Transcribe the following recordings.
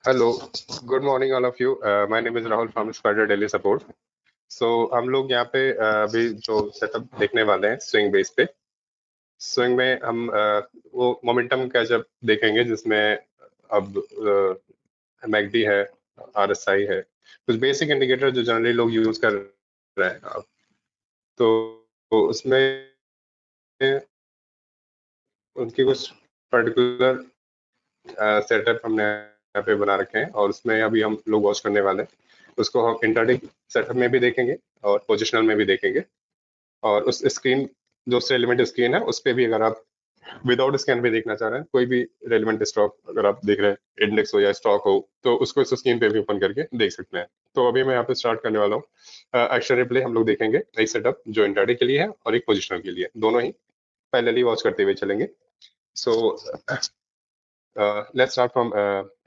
Hello, good morning all of you. My name is Rahul from Spider Daily Support. So हम लोग यहाँ पे अभी जो सेटअप देखने वाले हैं स्विंग बेस पे। स्विंग में हम वो मोमेंटम कैच अप देखेंगे जिसमें अब मैकडी है, आरएसआई है, कुछ बेसिक इंडिकेटर जो जनरली लोग यूज कर रहे हैं अब। तो उसमें उनकी कुछ पर्टिकुलर सेटअप हमने यहाँ पे बना रखे हैं और उसमें अभी हम लोग वॉच करने वाले हैं। उसको हम इंट्राडे सेटअप में भी देखेंगे और पोजिशनल में भी देखेंगे। और उस स्क्रीन जो उससे रेलिवेंट स्क्रीन है उस पर भी अगर आप विदाउट स्कैन भी देखना चाह रहे हैं, कोई भी रेलिवेंट स्टॉक अगर आप देख रहे हैं, इंडेक्स हो या स्टॉक हो, तो उसको इस स्क्रीन पे भी ओपन करके देख सकते हैं। तो अभी मैं यहाँ पे स्टार्ट करने वाला हूँ। एक्शन रिप्ले हम लोग देखेंगे, एक सेटअप जो इंट्राडे के लिए है और एक पोजिशनल के लिए, दोनों ही पैरेलली वॉच करते हुए चलेंगे। So let's start from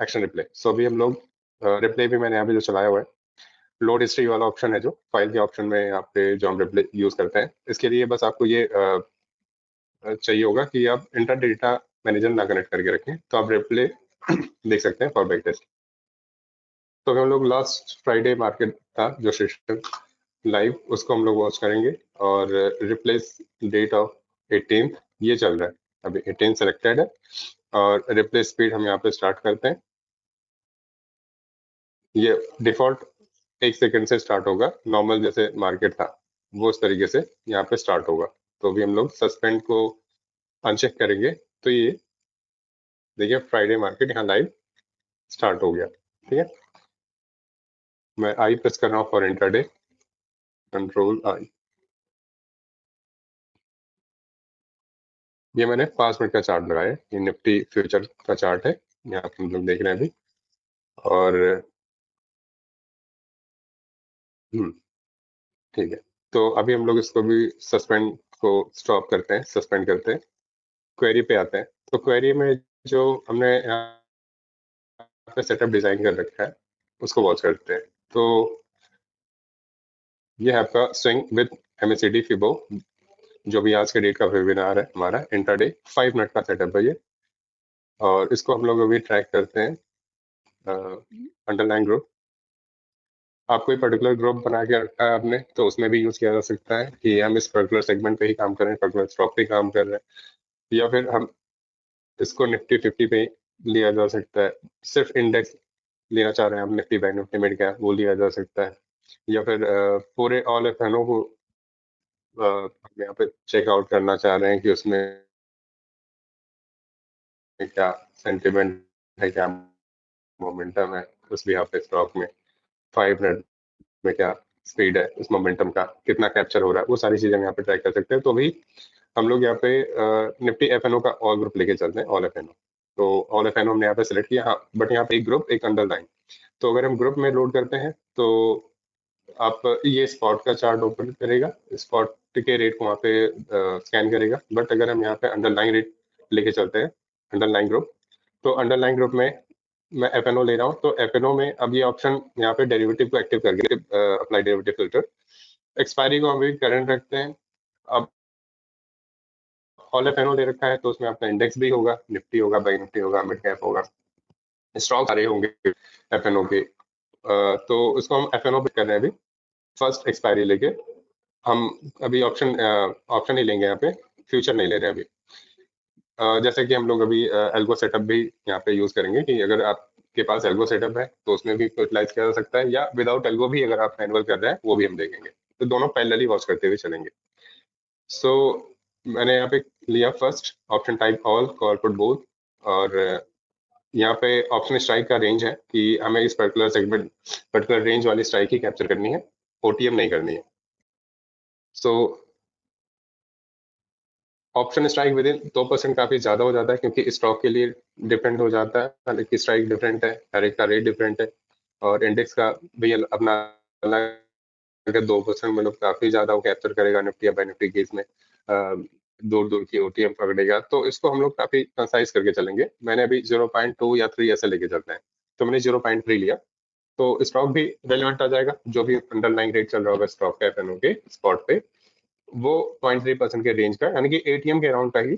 action replay. So अभी हम लोग रिप्ले भी मैंने यहाँ पे जो चलाया हुआ है, लोड हिस्ट्री वाला ऑप्शन है जो फाइल के ऑप्शन में यहाँ पे जो हम रिप्ले यूज करते हैं, इसके लिए बस आपको ये चाहिए होगा कि आप इंटर डेटा मैनेजर ना कनेक्ट करके रखें, तो आप रिप्ले देख सकते हैं फॉर बैक टेस्ट। तो हम लोग लास्ट फ्राइडे मार्केट था जो सेशन लाइव, उसको हम लोग वॉच करेंगे और रिप्लेस डेट ऑफ 18th ये चल रहा है, अभी 18 सेलेक्टेड है और रिप्लेस स्पीड हम यहाँ पे स्टार्ट करते हैं। ये डिफॉल्ट 1 सेकंड से स्टार्ट होगा, नॉर्मल जैसे मार्केट था वो उस तरीके से यहाँ पे स्टार्ट होगा। तो अभी हम लोग सस्पेंड को अनचेक करेंगे, तो ये देखिए फ्राइडे मार्केट यहाँ लाइव स्टार्ट हो गया। ठीक है, मैं आई प्रेस कर रहा हूँ फॉर इंट्राडे, कंट्रोल आई। ये मैंने 5 मिनट का चार्ट लगाया है, ये निफ्टी फ्यूचर का चार्ट है, यहाँ पे हम लोग देख रहे हैं अभी। और ठीक है, तो अभी हम लोग इसको भी सस्पेंड को स्टॉप करते हैं, सस्पेंड करते हैं, क्वेरी पे आते हैं। तो क्वेरी में जो हमने यहाँ पे सेटअप डिजाइन कर रखा है उसको वॉच करते हैं। तो ये है आपका स्विंग विद एमएसीडी फिबो, जो भी आज के डेट का वेबिनार है हमारा इंट्राडे 5 मिनट का सेटअप है ये। और इसको हम लोग अभी ट्रैक करते हैं अंडरलाइन ग्रुप। आप कोई पर्टिकुलर ग्रुप बना के रखा है आपने, तो उसमें भी यूज किया जा सकता है कि हम इस पर्टिकुलर सेगमेंट पे ही काम कर रहे हैं, पर्टिकुलर स्टॉक पे काम कर रहे हैं, या फिर हम इसको निफ्टी 50 पे लिया जा सकता है। सिर्फ इंडेक्स लेना चाह रहे हैं आप, Nifty bank Nifty mid cap, वो लिया जा सकता है। या फिर पूरे ऑल एफएनओ को हम यहाँ पे चेकआउट करना चाह रहे हैं कि उसमें क्या सेंटिमेंट है, क्या मोमेंटम है उस भी यहाँ पे स्टॉक में, 5 मिनट में क्या स्पीड है, उस मोमेंटम का कितना कैप्चर हो रहा है, वो सारी चीजें हम यहाँ पे ट्रैक कर सकते हैं। तो अभी हम लोग यहाँ पे निफ्टी एफएनओ का ऑल ग्रुप लेके चलते हैं, ऑल एफएनओ। तो ऑल एफएनओ हमने यहाँ पे सिलेक्ट किया, हाँ, बट यहाँ पे एक ग्रुप एक अंडरलाइन। तो अगर हम ग्रुप में लोड करते हैं तो आप ये स्पॉट का चार्ट ओपन करेगा, स्पॉट के रेट को वहाँ पे स्कैन करेगा। बट अगर हम यहाँ पे अंडरलाइन रेट लेके चलते हैं, अंडरलाइन ग्रुप, तो अंडरलाइन ग्रुप में मैं एफएनओ ले रहा हूँ, तो एफएनओ में अब ये ऑप्शन यहाँ पे डेरिवेटिव को एक्टिव करके अप्लाई डेरिवेटिव फिल्टर, एक्सपायरी को हम भी करंट रखते हैं। अब ऑल एफएनओ ले रखा है तो उसमें आपका इंडेक्स भी होगा, निफ्टी होगा, बैंक निफ्टी होगा, मिड कैप होगा, स्टॉक सारे होंगे एफएनओ के। तो इसको हम एफएनओ पे कर रहे हैं अभी, फर्स्ट एक्सपायरी लेके। हम अभी ऑप्शन ही लेंगे यहाँ पे, फ्यूचर नहीं ले रहे अभी। जैसे कि हम लोग अभी एल्गो सेटअप भी यहाँ पे यूज करेंगे कि अगर आपके पास एल्गो सेटअप है तो उसमें भी यूटिलाइज किया जा सकता है, या विदाउट एल्गो भी अगर आप मैनुअल कर रहे हैं वो भी हम देखेंगे। तो दोनों पैरेलली वॉच करते हुए चलेंगे। सो मैंने यहाँ पे लिया first option type all, call put both. और यहाँ पे ऑप्शन स्ट्राइक का रेंज है कि हमें इस पर्टिकुलर सेगमेंट, पर्टिकुलर रेंज वाली स्ट्राइक ही कैप्चर करनी है, ओटीएम नहीं करनी है। So option strike with in 2% काफी ज्यादा हो जाता है, क्योंकि स्टॉक के लिए डिपेंड हो जाता है, हर एक की स्ट्राइक डिफरेंट है, हर एक का रेट डिफरेंट है, और इंडेक्स का भी अपना अलग है। 2% मतलब काफी ज्यादा वो कैप्चर करेगा निफ्टी या बैंक निफ्टी केस में, दूर दूर की ओटीएम पकड़ेगा। तो इसको हम लोग काफी कंसाइज करके चलेंगे। मैंने अभी 0.2 या 3 ऐसे लेके चलते हैं, तो मैंने 0.3 लिया, तो स्टॉक भी रेलिवेंट आ जाएगा, जो भी अंडरलाइन रेट चल रहा होगा स्टॉक का एफएनओ के स्पॉट पे, वो 0.3% के रेंज का, यानी कि एटीएम के अराउंड का ही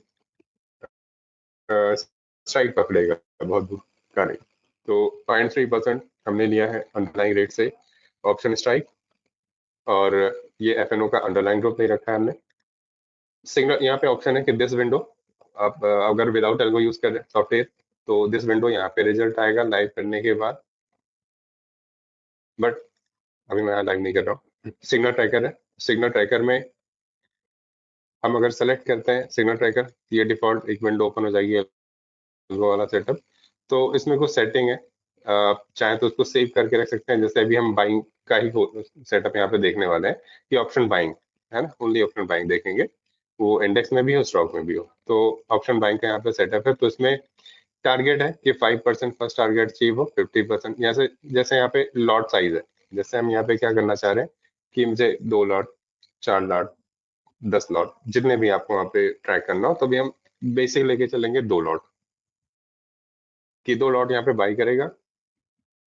स्ट्राइक पकड़ेगा, बहुत दूर का नहीं। तो 0.3% हमने लिया है अंडरलाइंग रेट से ऑप्शन स्ट्राइक, और ये एफएनओ का अंडरलाइंग ग्रुप नहीं रखा है हमने। सिग्नल यहाँ पे ऑप्शन है कि दिस विंडो, आप अगर विदाउट एल्गो यूज कर रहे हैं सॉफ्टवेयर तो दिस विंडो यहाँ पे रिजल्ट आएगा लाइव करने के बाद, बट अभी मैं लाइव नहीं कर रहा हूँ। सिग्नल ट्रैकर है, सिग्नल ट्रैकर में हम अगर सेलेक्ट करते हैं सिग्नल ट्रैकर, ये डिफॉल्ट एक विंडो ओपन हो जाएगी एल्गो वाला सेटअप। तो इसमें कुछ सेटिंग है, आप चाहे तो उसको सेव करके रख सकते हैं। जैसे अभी हम बाइंग का ही सेटअप यहाँ पे देखने वाले हैं कि ऑप्शन बाइंग है ना, ओनली ऑप्शन बाइंग देखेंगे, वो इंडेक्स में भी हो स्टॉक में भी हो। तो ऑप्शन बाइंग का यहाँ पे सेटअप है, तो इसमें टारगेट है कि 5% फर्स्ट टारगेट अचीव हो, 50% जैसे जैसे यहाँ पे लॉट साइज है, जैसे हम यहाँ पे क्या करना चाह रहे हैं कि मुझे 2 लॉट, 4 लॉट, 10 लॉट, जितने भी आपको वहाँ पे ट्रैक करना हो, तो भी हम बेसिक लेके चलेंगे 2 लॉट, कि 2 लॉट यहाँ पे बाई करेगा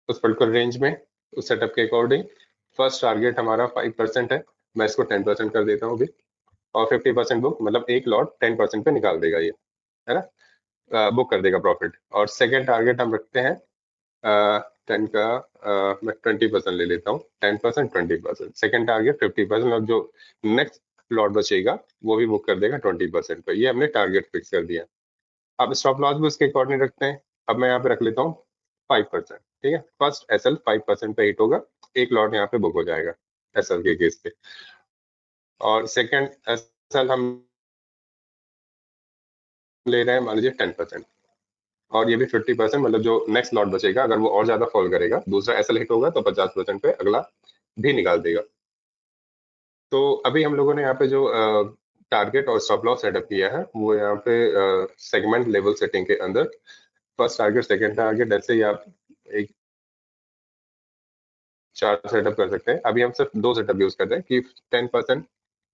उस पर्टिकुलर रेंज में, उस सेटअप के अकॉर्डिंग। फर्स्ट टारगेट हमारा 5% है, मैं इसको 10% कर देता हूँ अभी, और 50% बुक, मतलब 1 लॉट 10% पे निकाल देगा ये, है ना, बुक कर देगा प्रॉफिट। और सेकेंड टारगेट हम रखते हैं 10 का, मैं 20% ले लेता हूँ, 10%, 20%, सेकेंड टारगेट 50%, और जो नेक्स्ट लॉट बचेगा वो भी बुक कर देगा 20% पे। ये हमने टारगेट फिक्स कर दिया। अब स्टॉप लॉस भी उसके अकॉर्डिंग रखते हैं। अब मैं यहाँ पे रख लेता हूँ 5%, ठीक है। फर्स्ट एसएल 5% पे हिट होगा, 1 लॉट यहाँ पे बुक हो जाएगा एसएल के केस पे, और सेकेंड एसएल हम ले रहे हैं मान लीजिए 10%, और ये भी 50%, मतलब जो नेक्स्ट लॉट बचेगा अगर वो और ज्यादा फॉल करेगा, दूसरा एसएल हिट होगा तो 50% पे अगला भी निकाल देगा। तो अभी हम लोगों ने यहाँ पे जो टारगेट और स्टॉप लॉस सेटअप किया है वो यहाँ पे सेगमेंट लेवल सेटिंग के अंदर फर्स्ट टारगेट, सेकंड टारगेट, ऐसे ही आप एक 4 सेटअप कर सकते हैं। अभी हम सिर्फ 2 सेटअप यूज कर रहे हैं कि 10%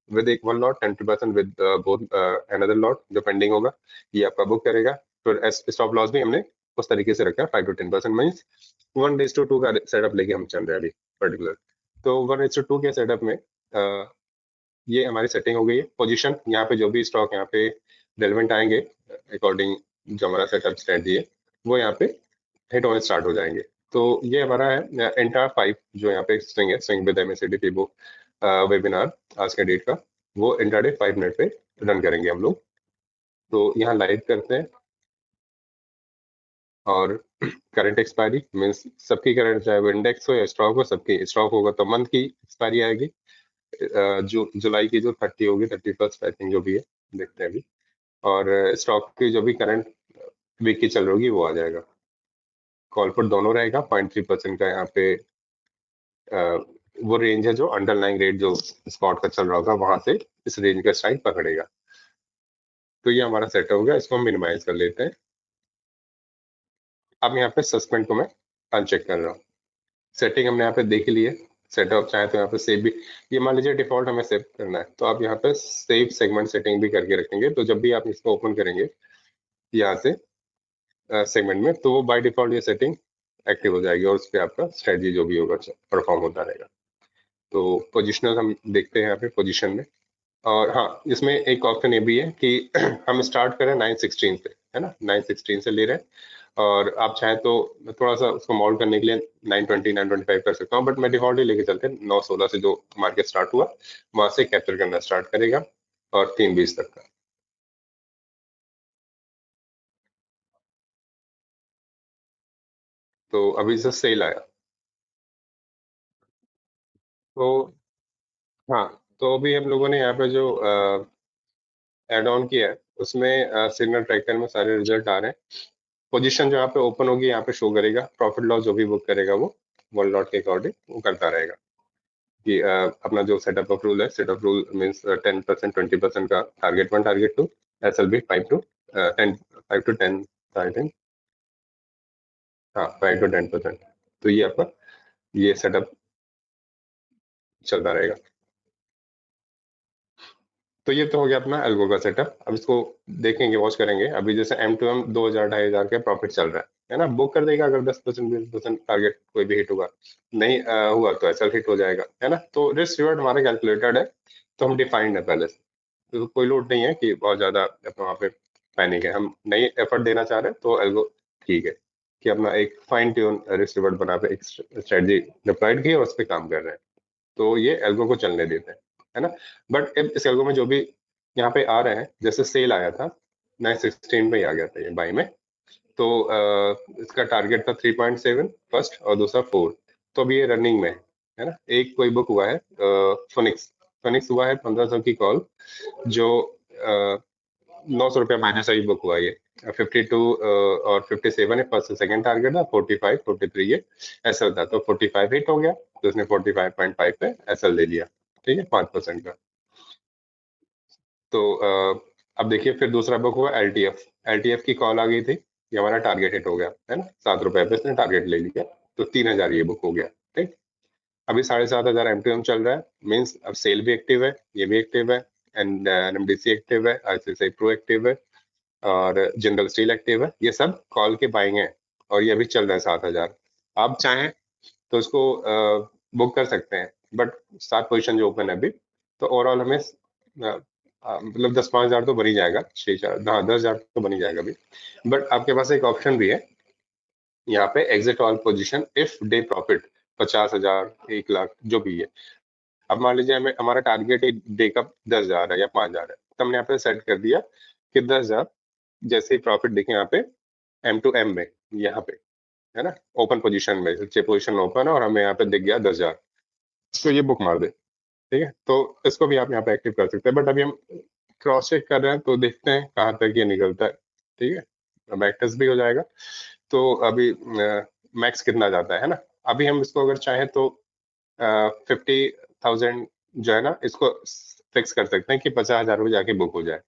विद एक 1 lot, 10% with both another lot जो पेंडिंग होगा, ये आपका बुक करेगा। फिर स्टॉप लॉस भी हमने उस तरीके से रखा है 5 to 10%, मीन्स 1:2 का सेटअप लेके हम चल रहे हैं अभी पर्टिकुलर। तो 1:2 के सेटअप में ये हमारी सेटिंग हो गई है। पोजीशन यहाँ पे जो भी स्टॉक यहाँ पे रेलेवेंट आएंगे अकॉर्डिंग जो हमारा सेटअप स्ट्रेटजी है, वो यहाँ पे हिट होने स्टार्ट हो जाएंगे। तो ये हमारा है एंटायर 5 जो यहाँ पे स्विंग है, स्विंग विद एमएसीडी फिबो वेबिनार आज के डेट का, वो इंट्राडे 5 मिनट पे रन करेंगे हम लोग। तो यहाँ लाइव करते हैं, और करंट एक्सपायरी मीन्स सबकी करंट, चाहे वो इंडेक्स हो या स्टॉक हो, सबकी स्टॉक होगा तो मंथ की एक्सपायरी आएगी। जुलाई की जो 30 होगी, 31st आई थिंक जो भी है, देखते हैं अभी। और स्टॉक की जो भी करंट वीक की चल रही होगी वो आ जाएगा। कॉल पर दोनों रहेगा, 0.3% का यहाँ पे वो रेंज है जो अंडरलाइंग रेट जो स्पॉट का चल रहा होगा वहां से इस रेंज का स्ट्राइक पकड़ेगा। तो ये हमारा सेट हो गया, इसको हम मिनिमाइज कर लेते हैं। अब यहाँ पे सस्पेंड को मैं अनचेक कर रहा हूँ। सेटिंग हमने यहाँ पे देख ली है, सेटअप चाहे तो यहाँ पे सेव भी, ये मान लीजिए डिफॉल्ट हमें सेव करना है, तो आप यहाँ पे सेव सेगमेंट सेटिंग भी करके रखेंगे, तो जब भी आप इसको ओपन करेंगे यहाँ से सेगमेंट में, तो वो बाय डिफॉल्ट ये सेटिंग एक्टिव हो जाएगी, और उस पर आपका स्ट्रेटजी जो भी होगा परफॉर्म होता रहेगा। तो पोजिशनल हम देखते हैं यहाँ पे पोजिशन में। और हाँ, इसमें एक ऑप्शन ये भी है कि हम स्टार्ट करें 9:16 से, है ना, 9:16 से ले रहे हैं, और आप चाहें तो थोड़ा सा उसको मॉल्व करने के लिए 9:20, 9:25 कर सकता हूँ, बट मैं डिफॉल्ट ही लेके चलते हैं 9:16 से जो मार्केट स्टार्ट हुआ वहां से कैप्चर करना स्टार्ट करेगा, और 3:20 तक का। तो अभी से सेल आया, तो हाँ, तो अभी हम लोगों ने यहाँ पे जो एड ऑन किया है उसमें सिग्नल ट्रैकर में सारे रिजल्ट आ रहे हैं। पोजीशन जो यहाँ पे ओपन होगी यहाँ पे शो करेगा, प्रॉफिट लॉस जो भी बुक करेगा वो 1 लॉट के अकॉर्डिंग वो करता रहेगा। कि अपना जो सेटअप ऑफ रूल है, सेट ऑफ रूल मीन्स 10%, 20% का target 1, target 2, SLB 5 to 10, 5 to 10 I think, हाँ 5 to 10%। तो ये आपका ये सेटअप चलता रहेगा। तो ये तो हो गया अपना एल्गो का सेटअप। अब इसको देखेंगे, वॉच करेंगे। अभी जैसे M2M 2,000, 2,500 का प्रॉफिट चल रहा है ना, बुक कर देगा अगर 10%, 20% टारगेट कोई भी हिट होगा, नहीं हुआ तो एसएल हिट हो जाएगा, है ना। तो रिस्क रिवॉर्ड हमारा कैलकुलेटेड है, तो हम डिफाइंड है पहले से, तो कोई लोड नहीं है कि बहुत ज्यादा अपना वहाँ पे पैनिक है। हम नहीं एफर्ट देना चाह रहे हैं तो एल्गो ठीक है। कि अपना एक फाइन ट्यून रिस्क रिवॉर्ड बना पे एक स्ट्रेटजी डिप्लॉयड की और उस पर काम कर रहे हैं, तो ये एल्गो को चलने देते हैं, है ना। बट इस एल्गो में जो भी यहाँ पे आ रहे हैं, जैसे सेल आया था 916 पे ही आ गया था ये बाई में, तो इसका टारगेट था 3.7 फर्स्ट और दूसरा 4, तो अभी ये रनिंग में है ना। एक कोई बुक हुआ है फोनिक्स, फोनिक्स हुआ है 1500 की कॉल, जो 900 रुपया माइनस अभी बुक हुआ ये। 52 और 57 है फर्स्ट सेकंड टारगेट था, 45 43 ये एसएल था, तो 45 हिट हो गया, तो उसने 45.5 पे एसएल ले लिया, ठीक है, 5% का। तो अब देखिए फिर दूसरा बुक हुआ एलटीएफ, एलटीएफ की कॉल आ गई थी, ये हमारा टारगेट हिट हो गया है ना, 7 रुपए पे इसने टारगेट ले लिया, तो 3000 ये बुक हो गया, ठीक। अभी 7500 एमटीएम चल रहा है, मीन्स अब सेल भी एक्टिव है, ये भी एक्टिव है, एंड एनएमडीसी एक्टिव है, आईसीआईसीआई प्रो एक्टिव है, और जनरल स्टील एक्टिव है, ये सब कॉल के बाइंग है, और ये अभी चल रहा है 7000। आप चाहें तो इसको बुक कर सकते हैं, बट 7 पोजीशन जो ओपन है अभी, तो ओवरऑल हमें मतलब 10-5 हजार तो बन ही जाएगा, 6 4 हाँ 10 हजार तो बन ही जाएगा अभी। बट आपके पास एक ऑप्शन भी है यहाँ पे, exit all position if day profit 50,000 1 lakh जो भी है। अब मान लीजिए हमें हमारा टारगेट एक डे का 10,000 है या 5,000 है, तो हमने यहाँ पे सेट कर दिया कि 10,000 जैसे ही प्रॉफिट देखें यहाँ पे एम टू एम में, यहाँ पे है ना, ओपन पोजीशन में 6 पोजीशन ओपन है और हमें यहाँ पे दिख गया 10,000, तो ये बुक मार दे, ठीक है। तो इसको भी आप यहाँ पे एक्टिव कर सकते हैं, बट अभी हम क्रॉस चेक कर रहे हैं, तो देखते हैं कहाँ तक ये निकलता है, ठीक है। बैक टेस्ट भी हो जाएगा, तो अभी मैक्स कितना जाता है ना। अभी हम इसको अगर चाहें तो 50,000 जो है ना, इसको फिक्स कर सकते हैं कि 50,000 में जाके बुक हो जाए,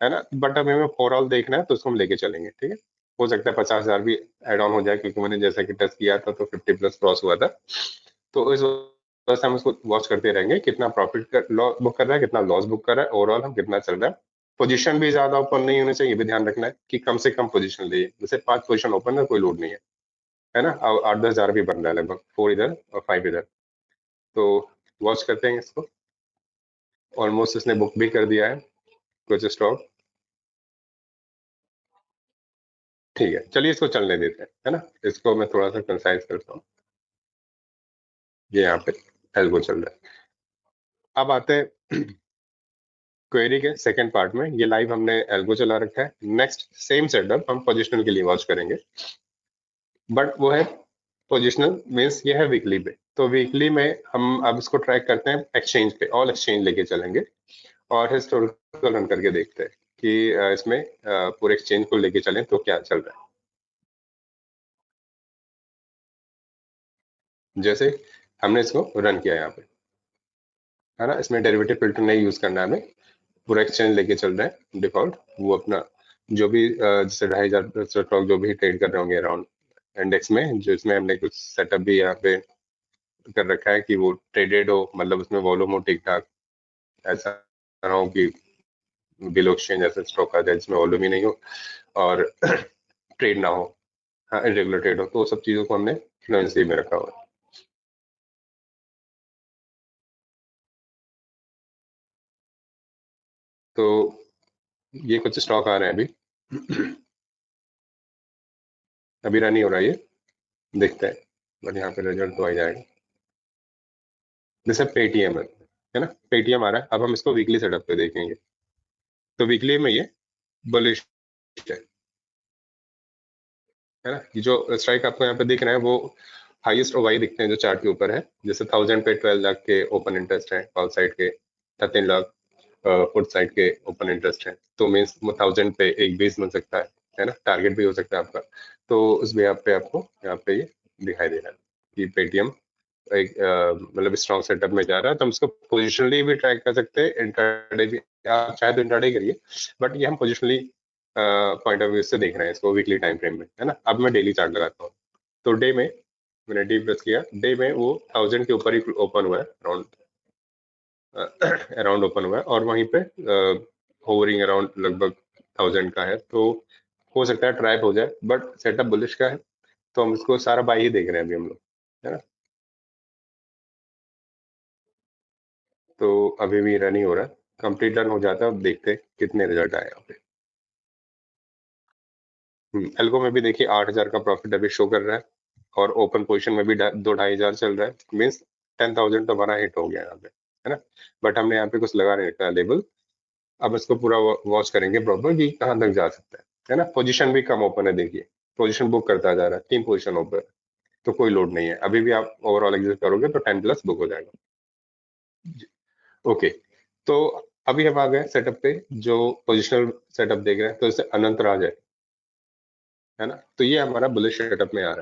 है ना। बट अभी हमें ओवरऑल देखना है, तो उसको हम लेके चलेंगे, ठीक है। हो सकता है 50,000 भी एड ऑन हो जाए, क्योंकि मैंने जैसा कि टेस्ट किया था तो 50 प्लस क्रॉस हुआ था, तो इस वजह से हम उसको वॉच करते रहेंगे, कितना प्रॉफिट कर लॉस बुक कर रहा है, कितना लॉस बुक कर रहा है, ओवरऑल हम कितना चल रहा है। पोजीशन भी ज्यादा ओपन नहीं होने चाहिए, ये भी ध्यान रखना है कि कम से कम पोजीशन लिए, जैसे 5 पोजीशन ओपन है कोई लोड नहीं है ना, और 8-10 हजार भी बन रहा है, लगभग 4 इधर और 5 इधर, तो वॉच करते हैं इसको। ऑलमोस्ट इसने बुक भी कर दिया है कुछ स्टॉक, ठीक है, चलिए इसको चलने देते हैं, है ना। इसको मैं थोड़ा सा कंसाइज करता हूँ, ये यहाँ पे एल्गो चल रहा है। अब आते हैं क्वेरी के सेकंड पार्ट में, ये लाइव हमने एल्गो चला रखा है, नेक्स्ट सेम सेटअप हम पोजिशनल के लिए वॉच करेंगे, बट वो है पोजिशनल मीन्स ये है वीकली पे, तो वीकली में हम अब इसको ट्रैक करते हैं एक्सचेंज पे, ऑल एक्सचेंज लेके चलेंगे और हिस्टोरिकल रन करके देखते हैं कि इसमें पूरे एक्सचेंज को लेके चलें तो क्या चल रहा है। जैसे हमने इसको रन किया यहाँ पे, है ना, इसमें डेरिवेटिव फिल्टर नहीं यूज करना है हमें, पूरा एक्सचेंज लेके चल रहे हैं डिफॉल्ट, वो अपना जो भी जैसे 2,500 स्टॉक जो भी ट्रेड कर रहे होंगे अराउंड इंडेक्स में, जो इसमें हमने कुछ सेटअप भी यहाँ पे कर रखा है कि वो ट्रेडेड हो, मतलब उसमें वॉल्यूम हो ठीक ठाक, ऐसा ना हो कि बिलो एक्सचेंज ऐसे स्टॉक आ जाए जिसमें वॉल्यूम ही नहीं हो और ट्रेड ना हो, हाँ इरेगुलर ट्रेड हो, तो वो सब चीज़ों को हमने फ्लुएंसी में रखा हुआ है। तो ये कुछ स्टॉक आ रहे हैं अभी, अभी रन ही हो रहा है ये, देखते हैं, बट यहाँ पे रिजल्ट तो आ ही जाएगा। जैसे पेटीएम है ना, पेटीएम आ रहा है, अब हम इसको वीकली सेटअप पे देखेंगे, तो वीकली में ये बुलिश है ना, ये जो स्ट्राइक आपको यहाँ पे दिख रहे हैं वो हाईएस्ट ओवाई दिखते हैं जो चार्ट के ऊपर है, जैसे 1000 पे 12 लाख के ओपन इंटरेस्ट है, कॉल साइड के 13 लाख पुट साइड के ओपन इंटरेस्ट है, तो मीन्स 1000 पे एक बेस बन सकता है ना, टारगेट भी हो सकता है आपका, तो उस बेस पे आपको यहाँ पे ये दिखाई दे रहा है कि पेटीएम एक मतलब स्ट्रॉन्ग सेटअप में जा रहा है, तो हम इसको पोजिशनली भी ट्रैक कर सकते हैं, इंट्राडे भी आप चाहे तो इंट्राडे करिए, बट ये हम पोजिशनली पॉइंट ऑफ व्यू से देख रहे हैं इसको वीकली टाइम फ्रेम में, है ना। अब मैं डेली चार्ट लगाता हूँ, तो डे में मैंने डी प्रेस किया, डे में वो 1000 के ऊपर ही ओपन हुआ है, अराउंड अराउंड ओपन हुआ है, और वहीं पे होवरिंग अराउंड लगभग 1000 का है, तो हो सकता है ट्रैप हो जाए, बट सेटअप बुलिश का है, तो हम इसको सारा बाई ही देख रहे हैं अभी हम लोग, है ना। तो अभी भी रन ही हो रहा है, कंप्लीट रन हो जाता है, अब देखते हैं कितने रिजल्ट आए यहाँ पे। एल्गो में भी देखिए 8,000 का प्रॉफिट अभी शो कर रहा है और ओपन पोजीशन में भी 2-2,500 चल रहा है, मींस 10,000 तो हमारा हिट हो गया यहाँ पे, है ना। बट हमने यहाँ पे कुछ लगा नहीं रखा लेबल। अब इसको पूरा वॉच करेंगे प्रॉपर कि कहाँ तक जा सकता है ना। पोजीशन भी कम ओपन है, देखिए पोजीशन बुक करता जा रहा है, 3 पोजीशन ओपन, तो कोई लोड नहीं है। अभी भी आप ओवरऑल एग्जिट करोगे तो 10 प्लस बुक हो जाएगा। ओके, तो अभी हम आ गए सेटअप पे, जो पोजिशनल सेटअप देख रहे हैं, तो इससे अनंत राज है ना। तो ये हमारा बुलिश सेटअप में आ रहा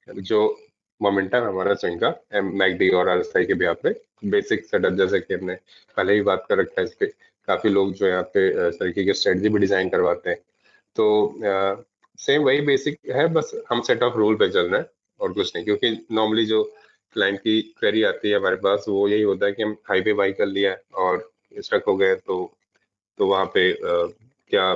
है, जो मोमेंटम हमारा स्विंग का मैकडी और आरएसआई के भी पे बेसिक सेटअप, जैसे कि हमने पहले ही बात कर रखा है इस पे। काफी लोग जो यहाँ पे इस तरीके की स्ट्रेटजी भी डिजाइन करवाते हैं, तो सेम वही बेसिक है, बस हम सेट ऑफ रूल पे चल रहे हैं और कुछ नहीं। क्योंकि नॉर्मली जो क्लाइंट की क्वेरी आती है हमारे पास, वो यही होता है कि हम हाई पे बाई कर लिया और स्टक हो गए, तो वहां पे क्या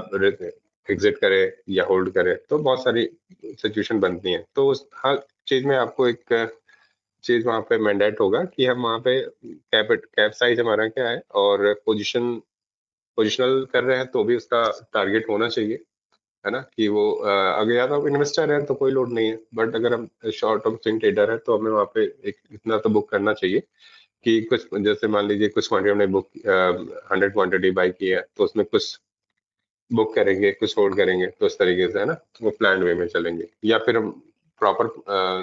एग्जिट करे या होल्ड करे, तो बहुत सारी सिचुएशन बनती हैं। तो हर चीज में आपको एक चीज वहां पे मैंडेट होगा कि हम वहां पे कैप साइज हमारा क्या है, और पोजिशनल कर रहे हैं तो भी उसका टारगेट होना चाहिए, है ना। कि वो अगर या तो इन्वेस्टर है तो कोई लोड नहीं है, बट अगर हम शॉर्ट टर्म स्विंग ट्रेडर है तो हमें वहां पे एक इतना तो बुक करना चाहिए कि कुछ, जैसे मान लीजिए कुछ क्वांटिटी हमने बुक 100 क्वांटिटी बाई की है, तो उसमें कुछ बुक करेंगे, कुछ होल्ड करेंगे, तो इस तरीके से, है ना। तो वो प्लान वे में चलेंगे, या फिर हम proper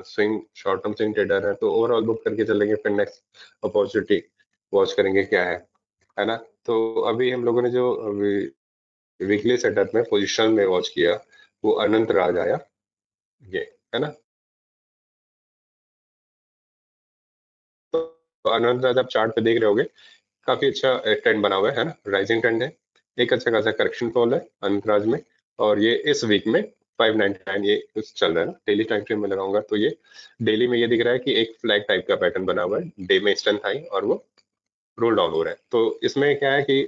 swing short term swing trader है तो ओवरऑल बुक करके चलेंगे, फिर नेक्स्ट अपॉर्चुनिटी वॉच करेंगे क्या है ना। तो अभी हम लोगों ने जो वीकली सेटअप में पोजिशन में वॉच किया, वो अनंत राज आया, ये, है ना। तो अनंत राज आप चार्ट पे देख रहे होगे, काफी अच्छा ट्रेंड बना हुआ है ना, राइजिंग ट्रेंड है। एक अच्छा खासा करेक्शन फॉल है अंतराज में, और ये इस वीक में 599 ये कुछ चल रहा है ना। डेली टाइम फ्रेम में लगाऊंगा तो ये डेली में ये दिख रहा है कि एक फ्लैग टाइप का पैटर्न बना हुआ है, डे में स्ट्रेंथ हाई और वो रोल डाउन हो रहा है। तो इसमें क्या है कि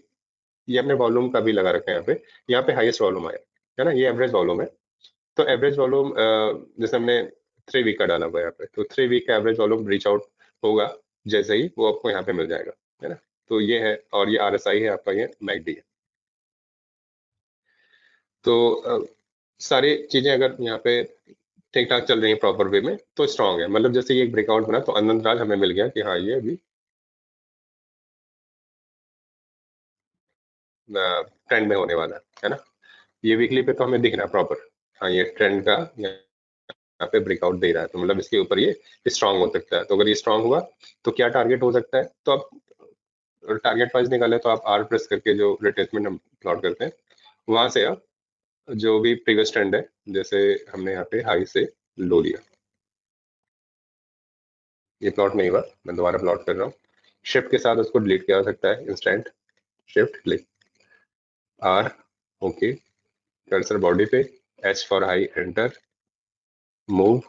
ये हमने वॉल्यूम का भी लगा रखा है यहाँ पे हाईएस्ट वॉल्यूम आया है ना। ये एवरेज वॉल्यूम है, तो एवरेज वॉल्यूम जैसे हमने 3 वीक का डाला हुआ है यहाँ पे, तो 3 वीक का एवरेज वॉल्यूम रीच आउट होगा जैसे ही, वो आपको यहाँ पे मिल जाएगा, है ना। तो ये है, और ये आरएसआई है आपका, ये मैकडी है। तो सारी चीजें अगर यहाँ पे ठीक ठाक चल रही है प्रॉपर वे में, तो स्ट्रांग है। मतलब जैसे ये एक ब्रेकआउट बना तो अनंत राज हमें मिल गया कि हाँ, ये अभी ट्रेंड में होने वाला है ना। ये वीकली पे तो हमें दिख रहा है प्रॉपर, हाँ ये ट्रेंड का यहाँ पे ब्रेकआउट दे रहा है, तो मतलब इसके ऊपर ये स्ट्रांग हो सकता है। तो अगर ये स्ट्रांग हुआ तो क्या टारगेट हो सकता है, तो आप टारगेट वाइज निकाले तो आप आर प्रेस करके जो रिट्रेसमेंट हम प्लॉट करते हैं, वहां से आप जो भी प्रीवियस ट्रेंड है, जैसे हमने यहाँ पे हाई से लो लिया, ये प्लॉट नहीं हुआ, मैं दोबारा प्लॉट कर रहा हूँ। शिफ्ट के साथ उसको डिलीट किया जा सकता है, instant shift click R, okay, cursor body पे, H for high enter, move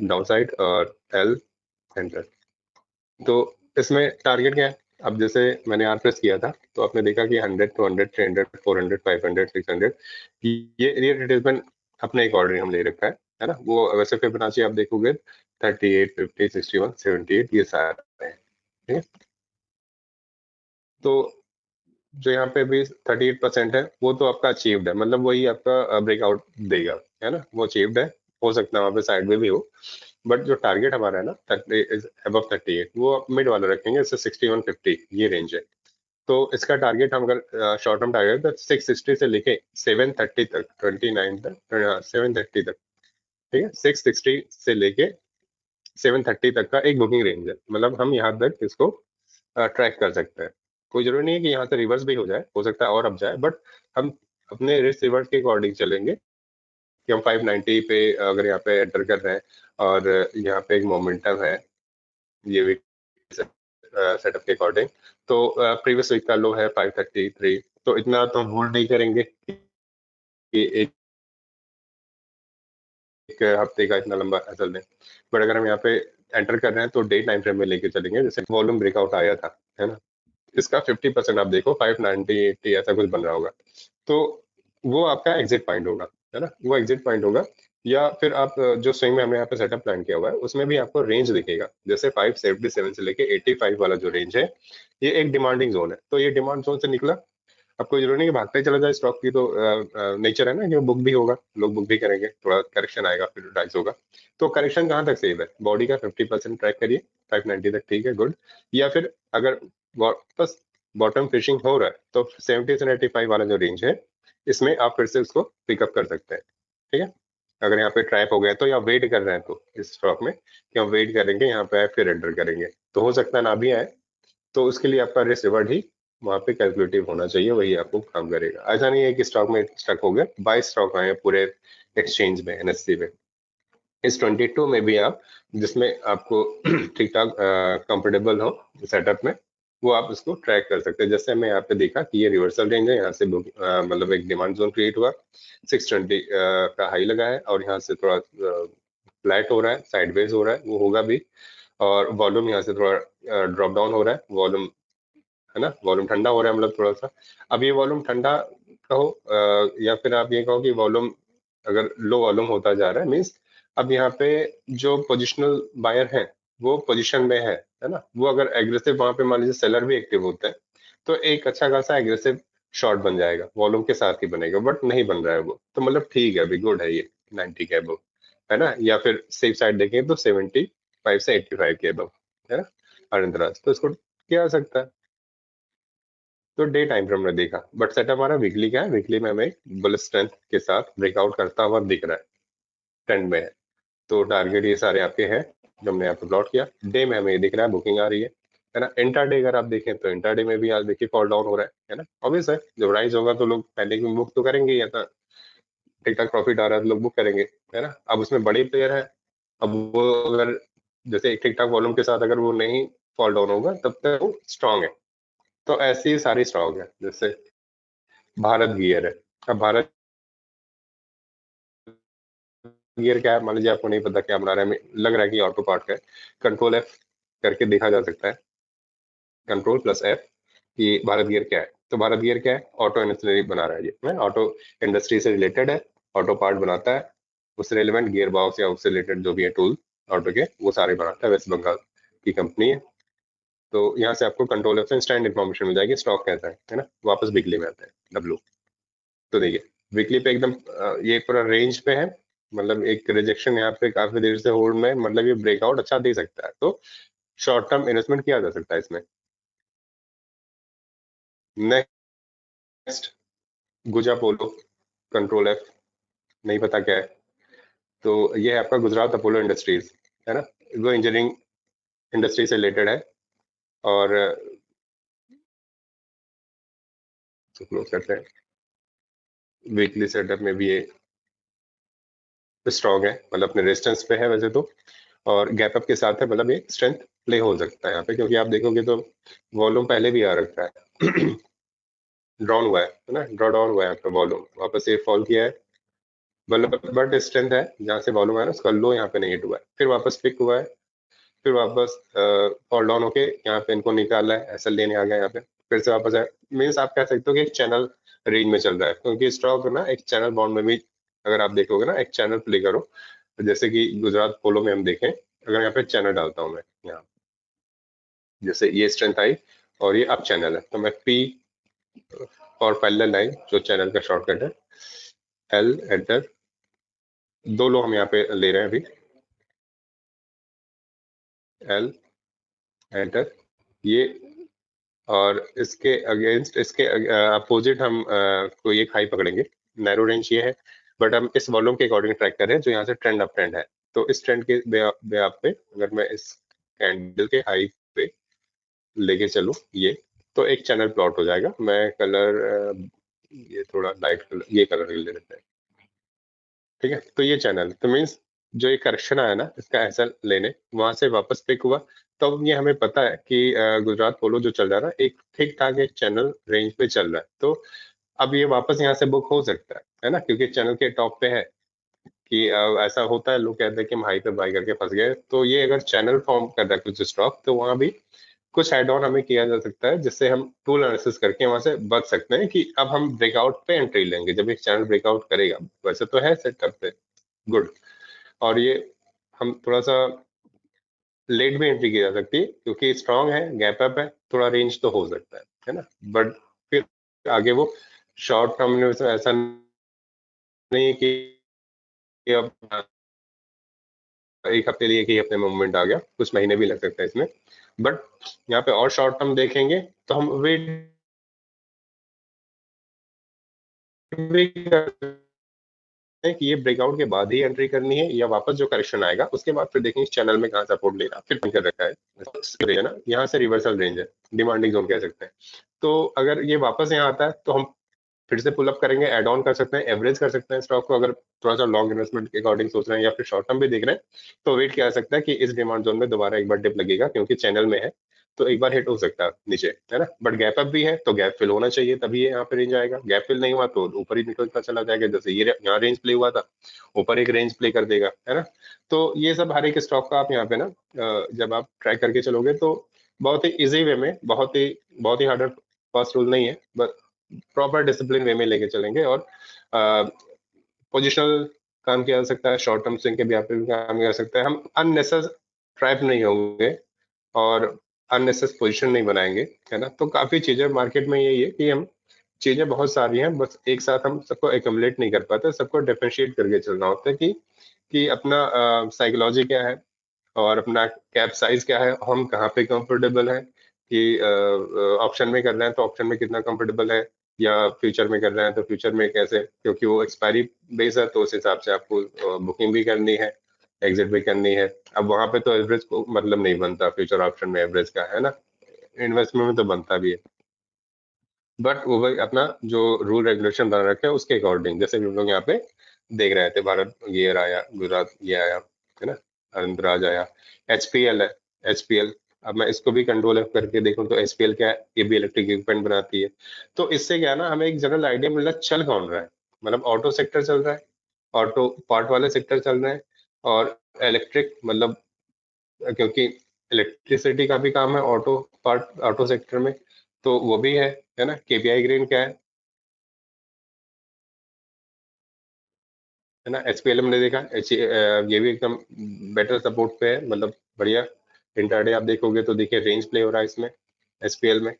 down side और एल एंटर। तो इसमें टारगेट क्या है, अब जैसे मैंने आर प्रेस किया था तो आपने देखा कि 100 200 300 400 500 600, ये रिट्रेसमेंट अपने अकॉर्डिंग हम ले रखा है ना। वो वैसे फिबोनाची आप देखोगे 38 50 61 78 ये सारे हैं, ठीक है। तो जो यहाँ पे भी 38% है, वो तो आपका अचीव्ड है, मतलब वही आपका ब्रेकआउट देगा, है ना, वो अचीव्ड है। हो सकता है वहाँ पे साइड में भी हो, बट जो टारगेट हमारा है ना 30 अबव 38, वो मिड वाला रखेंगे, इससे 6150 ये रेंज है। तो इसका टारगेट हम अगर शॉर्ट टर्म टारगेट तो 660 से लेके 730 तक, 29 तक, 730 तक, ठीक है। 660 से लेके 730 तक का एक बुकिंग रेंज है, मतलब हम यहाँ तक इसको ट्रैक कर सकते हैं। कोई जरूरी नहीं है कि यहाँ से रिवर्स भी हो जाए, हो सकता है और अप जाए, बट हम अपने रिस्क रिवर्स के अकॉर्डिंग चलेंगे कि हम 590 पे अगर यहाँ पे एंटर कर रहे हैं, और यहाँ पे एक मोमेंटम है ये वीक सेटअप के अकॉर्डिंग, तो प्रीवियस वीक का लो है 533, तो इतना तो हम होल्ड नहीं करेंगे कि एक हफ्ते का इतना लंबा चल दें। बट अगर हम यहाँ पे एंटर कर रहे हैं तो डे टाइम फ्रेम में लेके चलेंगे, जैसे वॉल्यूम ब्रेकआउट आया था, है ना। इसका 50% आप देखो 590 80 ऐसा कुछ बन रहा होगा, तो वो आपका एग्जिट पॉइंट होगा, है ना, वो एग्जिट पॉइंट होगा। या फिर आप जो स्विंग में हमने यहाँ पे सेटअप प्लान किया हुआ है, उसमें भी आपको रेंज दिखेगा, जैसे 577 से लेके 85 वाला जो रेंज है, ये एक डिमांडिंग जोन है। तो ये डिमांड जोन से निकला आपको जरूरी नहीं कि भागते ही चला जाए स्टॉक की, तो नेचर है ना कि बुक भी होगा, लोग बुक भी करेंगे, थोड़ा करेक्शन आएगा फिर राइज होगा। तो करेक्शन कहाँ तक सेफ है? बॉडी का 50% ट्रैक करिए, 590 तक, ठीक है, गुड। या फिर अगर बस बॉटम फिशिंग हो रहा है तो 70 से 95 वाला जो रेंज है, इसमें आप फिर से उसको पिकअप कर सकते हैं, ठीक है। अगर यहाँ पे ट्रैप हो गया तो, या वेट कर रहे हैं तो इस स्टॉक में कि हम वेट करेंगे यहाँ पे आए फिर एंटर करेंगे, तो हो सकता है ना भी आए, तो उसके लिए आपका रिस्क रिवॉर्ड ही वहां पे कैलकुलेटिव होना चाहिए, वही आपको काम करेगा। ऐसा नहीं है कि स्टॉक में स्टक हो गया, 22 स्टॉक आए हैं पूरे एक्सचेंज में, एनएससी में। इस 22 में भी आप, जिसमें आपको ठीक ठाक कंफर्टेबल हो सेटअप में, वो आप इसको ट्रैक कर सकते हैं। जैसे मैं यहाँ पे देखा कि ये रिवर्सल रेंज है, यहाँ से मतलब एक डिमांड जोन क्रिएट हुआ, 620 का हाई लगा है, और यहाँ से थोड़ा फ्लैट हो रहा है, साइडवेज हो रहा है, वो होगा भी। और वॉल्यूम यहाँ से थोड़ा ड्रॉप डाउन हो रहा है, वॉल्यूम, है ना, वॉल्यूम ठंडा हो रहा है, मतलब थोड़ा सा। अब ये वॉल्यूम ठंडा कहो या फिर आप ये कहो कि वॉल्यूम अगर लो वॉल्यूम होता जा रहा है, मीन्स अब यहाँ पे जो पोजिशनल बायर है वो पोजीशन में है ना, वो अगर एग्रेसिव वहां पे मान लीजिए सेलर भी एक्टिव होता है, तो एक अच्छा खासा एग्रेसिव शॉर्ट बन जाएगा, वॉल्यूम के साथ ही बनेगा, बट नहीं बन रहा है वो, तो मतलब ठीक है, अभी गुड है ये 90 के अबव, है ना। या फिर सेफ साइड देखें तो 75 से 85 के अबव, है ना, अरंदराज, तो इसको किया जा सकता है। तो डे टाइम फ्रेम में देखा, बट सेटअप हमारा वीकली का है, वीकली में हमें बुल स्ट्रेंथ के साथ ब्रेकआउट करता हुआ दिख रहा है, ट्रेंड में है। तो टारगेट ये सारे आपके हैं जो हमने यहाँ पे प्लॉट किया। डे में हमें ये दिख रहा है, बुकिंग आ रही है ना। इंटर डे अगर आप देखें तो इंटर डे में भी आज देखिए फॉल डाउन हो रहा है ना। ऑब्वियस है, जब राइज होगा तो लोग पहले की बुक तो करेंगे, या था ठीक ठाक प्रॉफिट आ रहा है तो लोग बुक करेंगे, है ना। अब उसमें बड़े प्लेयर है, अब वो अगर जैसे एक ठीक ठाक वॉल्यूम के साथ अगर वो नहीं फॉल डाउन होगा तब तक वो स्ट्रांग है। तो ऐसी ही सारी स्टॉक है, जैसे भारत गियर है। अब भारत गियर क्या है, मान लीजिए आपको नहीं पता क्या बना रहा है, हमें लग रहा है कि ऑटो पार्ट का है, कंट्रोल एफ करके देखा जा सकता है, कंट्रोल प्लस एफ, कि भारत गियर क्या है। तो भारत गियर क्या है, ऑटो इंडस्ट्री बना रहा है, ये ऑटो इंडस्ट्री से रिलेटेड है, ऑटो पार्ट बनाता है, उससे रिलेवेंट गियर बॉक्स या उससे रिलेटेड जो भी है टूल ऑटो के, वो सारे बनाता है, वेस्ट बंगाल की कंपनी है। तो यहाँ से आपको कंट्रोल एफ से इंस्टेंट इन्फॉर्मेशन मिल जाएगी स्टॉक कैसा है ना। वापस वीकली में आता है डब्लू। तो देखिए वीकली पे एकदम ये पूरा रेंज पे है, मतलब एक रिजेक्शन यहाँ पे काफी देर से होल्ड में, मतलब ये ब्रेकआउट अच्छा दे सकता है, तो शॉर्ट टर्म इन्वेस्टमेंट किया जा सकता है इसमें। नेक्स्ट गुजा पोलो, कंट्रोल एफ, नहीं पता क्या है, तो ये है आपका गुजरात अपोलो इंडस्ट्रीज, है ना, वो इंजीनियरिंग इंडस्ट्री से रिलेटेड है। और क्लोज करते हैं, वीकली सेटअप में भी ये स्ट्रॉन्ग है, मतलब अपने रेजिस्टेंस पे है वैसे तो, और गैप अप के साथ है, मतलब ये स्ट्रेंथ प्ले हो सकता है यहाँ पे, क्योंकि आप देखोगे तो वॉल्यूम पहले भी आ रखा है, ड्रॉन हुआ है ना, ड्रॉ डाउन हुआ है आपका वॉल्यूम, वापस ये फॉल किया है, मतलब बट स्ट्रेंथ है, जहाँ से वॉल्यूम आया ना उसका लो यहाँ पे नहीं हिट हुआ है, फिर वापस पिक हुआ है, फिर वापस फॉल डाउन होके यहाँ पे इनको निकाला है, एसएल लेने आ गया यहाँ पे, फिर से वापस आया, मीन्स आप कह सकते हो कि एक चैनल रेंज में चल रहा है, क्योंकि स्टॉक ना एक चैनल बाउंड में भी, अगर आप देखोगे ना एक चैनल प्ले करो, जैसे कि गुजरात पोलो में हम देखें, अगर यहाँ पे चैनल डालता हूँ मैं यहाँ, जैसे ये स्ट्रेंथ आई और ये अप चैनल है, तो मैं पी और पैरेलल लाइन जो चैनल का शॉर्टकट है, एल एंटर, दो लो हम यहाँ पे ले रहे हैं अभी, एल एंटर, ये, और इसके अगेंस्ट, इसके अपोजिट हम कोई एक हाई पकड़ेंगे, नैरो रेंज ये है, बट हम इस वॉल्यूम के अकॉर्डिंग ट्रैक कर रहे हैं जो यहाँ से ट्रेंड अप ट्रेंड है। तो इस ट्रेंड के बेआप पे अगर मैं इस कैंडल के हाई पे लेके चलूं ये, तो एक चैनल प्लॉट हो जाएगा। मैं कलर ये थोड़ा लाइट कलर, ये कलर ले लेते हैं, ठीक है। तो ये चैनल, तो मीन्स जो ये करेक्शन आया ना इसका ऐसा लेने, वहां से वापस पिक हुआ, तो अब ये हमें पता है कि गुजरात पोलो जो चल रहा है ना, एक ठीक ठाक एक चैनल रेंज पे चल रहा है, तो अब ये वापस यहाँ से बुक हो सकता है ना, क्योंकि चैनल के टॉप पे है। कि ऐसा होता है, लोग कहते हैं कि हम हाई पे बाय करके फंस गए, तो ये अगर चैनल फॉर्म कर रहा है कुछ स्टॉक, तो वहां भी कुछ एड ऑन हमें किया जा सकता है, जिससे हम टूल एनालिसिस करके वहां से बच सकते हैं कि अब हम ब्रेकआउट पे एंट्री लेंगे जब एक चैनल ब्रेकआउट करेगा। वैसे तो है सेटअप पे गुड, और ये हम थोड़ा सा लेट भी एंट्री की जा सकती है, क्योंकि स्ट्रांग है, गैप अप है, थोड़ा रेंज तो हो सकता है ना। बट फिर आगे वो शॉर्ट टर्म में ऐसा नहीं है कि अब एक हफ्ते लिए कि हफ्ते में मूवमेंट आ गया, कुछ महीने भी लग सकता है इसमें। बट यहाँ पे और शॉर्ट टर्म देखेंगे तो हम वेट भी कर हैं कि ये ब्रेकआउट के बाद ही एंट्री करनी है या वापस जो करेक्शन आएगा उसके बाद फिर देखेंगे इस चैनल में कहाँ सपोर्ट ले रहा है, फिर कर रखा है ना, यहाँ से रिवर्सल रेंज है, डिमांडिंग जोन कह सकते हैं। तो अगर ये वापस यहाँ आता है तो हम फिर से पुल अप करेंगे, एड ऑन कर सकते हैं, एवरेज कर सकते हैं स्टॉक को, अगर थोड़ा सा लॉन्ग इन्वेस्टमेंट के अकॉर्डिंग सोच रहे हैं या फिर शॉर्ट टर्म भी देख रहे हैं तो वेट किया जा सकता है कि इस डिमांड जोन में दोबारा एक बार डिप लगेगा क्योंकि चैनल में है, तो एक बार हिट हो सकता है नीचे, है ना। बट गैप अप भी है तो गैप फिल होना चाहिए तभी ये यहाँ पे रेंज आएगा, गैप फिल नहीं हुआ तो ऊपर ही निकलता चला जाएगा, जैसे ये यहाँ रेंज प्ले हुआ था ऊपर एक रेंज प्ले कर देगा, है ना। तो ये सब हर एक स्टॉक का आप यहाँ पे ना जब आप ट्राई करके चलोगे तो बहुत ही इजी वे में, बहुत ही हार्ड एंड फास्ट रूल नहीं है, बस प्रॉपर डिसिप्लिन वे में लेके चलेंगे और पोजिशनल काम किया जा सकता है, शॉर्ट टर्म स्विंग के भी आप पे भी काम किया जा सकता है। हम अननेसेसरी ट्रैप नहीं होंगे और अननेसेसरी पोजीशन नहीं बनाएंगे, है ना। तो काफी चीजें मार्केट में यही है कि हम चीजें बहुत सारी हैं, बस एक साथ हम सबको एक्यूमुलेट नहीं कर पाते, सबको डिफरेंशिएट करके चलना होता है कि अपना साइकोलॉजी क्या है और अपना कैप साइज क्या है, हम कहाँ पे कंफर्टेबल हैं, कि ऑप्शन में कर रहे हैं तो ऑप्शन में कितना कंफर्टेबल है या फ्यूचर में कर रहे हैं तो फ्यूचर में कैसे, क्योंकि वो एक्सपायरी बेस है तो उस हिसाब से आपको बुकिंग भी करनी है, एग्जिट भी करनी है। अब वहां पे तो एवरेज को मतलब नहीं बनता फ्यूचर ऑप्शन में एवरेज का, है ना, इन्वेस्टमेंट में तो बनता भी है, बट वो भाई अपना जो रूल रेगुलेशन बना रखे हैं उसके अकॉर्डिंग, जैसे हम लोग यहाँ पे देख रहे थे भारत गियर आया, गुजरात ये आया, है ना, अनंतराज आया, एचपीएल है, एचपीएल। अब मैं इसको भी कंट्रोल एफ करके देखूं तो एचपीएल क्या है, ये भी इलेक्ट्रिक इक्विपमेंट बनाती है। तो इससे क्या है ना, हमें एक जनरल आइडिया मिल रहा है चल कौन रहा है, मतलब ऑटो सेक्टर चल रहा है, ऑटो पार्ट वाले सेक्टर चल रहे हैं, और इलेक्ट्रिक मतलब क्योंकि इलेक्ट्रिसिटी का भी काम है ऑटो पार्ट ऑटो सेक्टर में, तो वो भी है ना। केपीआई ग्रीन क्या है ना, एचपीएल हमने देखा ये भी एकदम बेटर सपोर्ट पे है, मतलब बढ़िया। इंटरडे आप देखोगे तो देखिए रेंज प्ले हो रहा है इसमें एचपीएल में,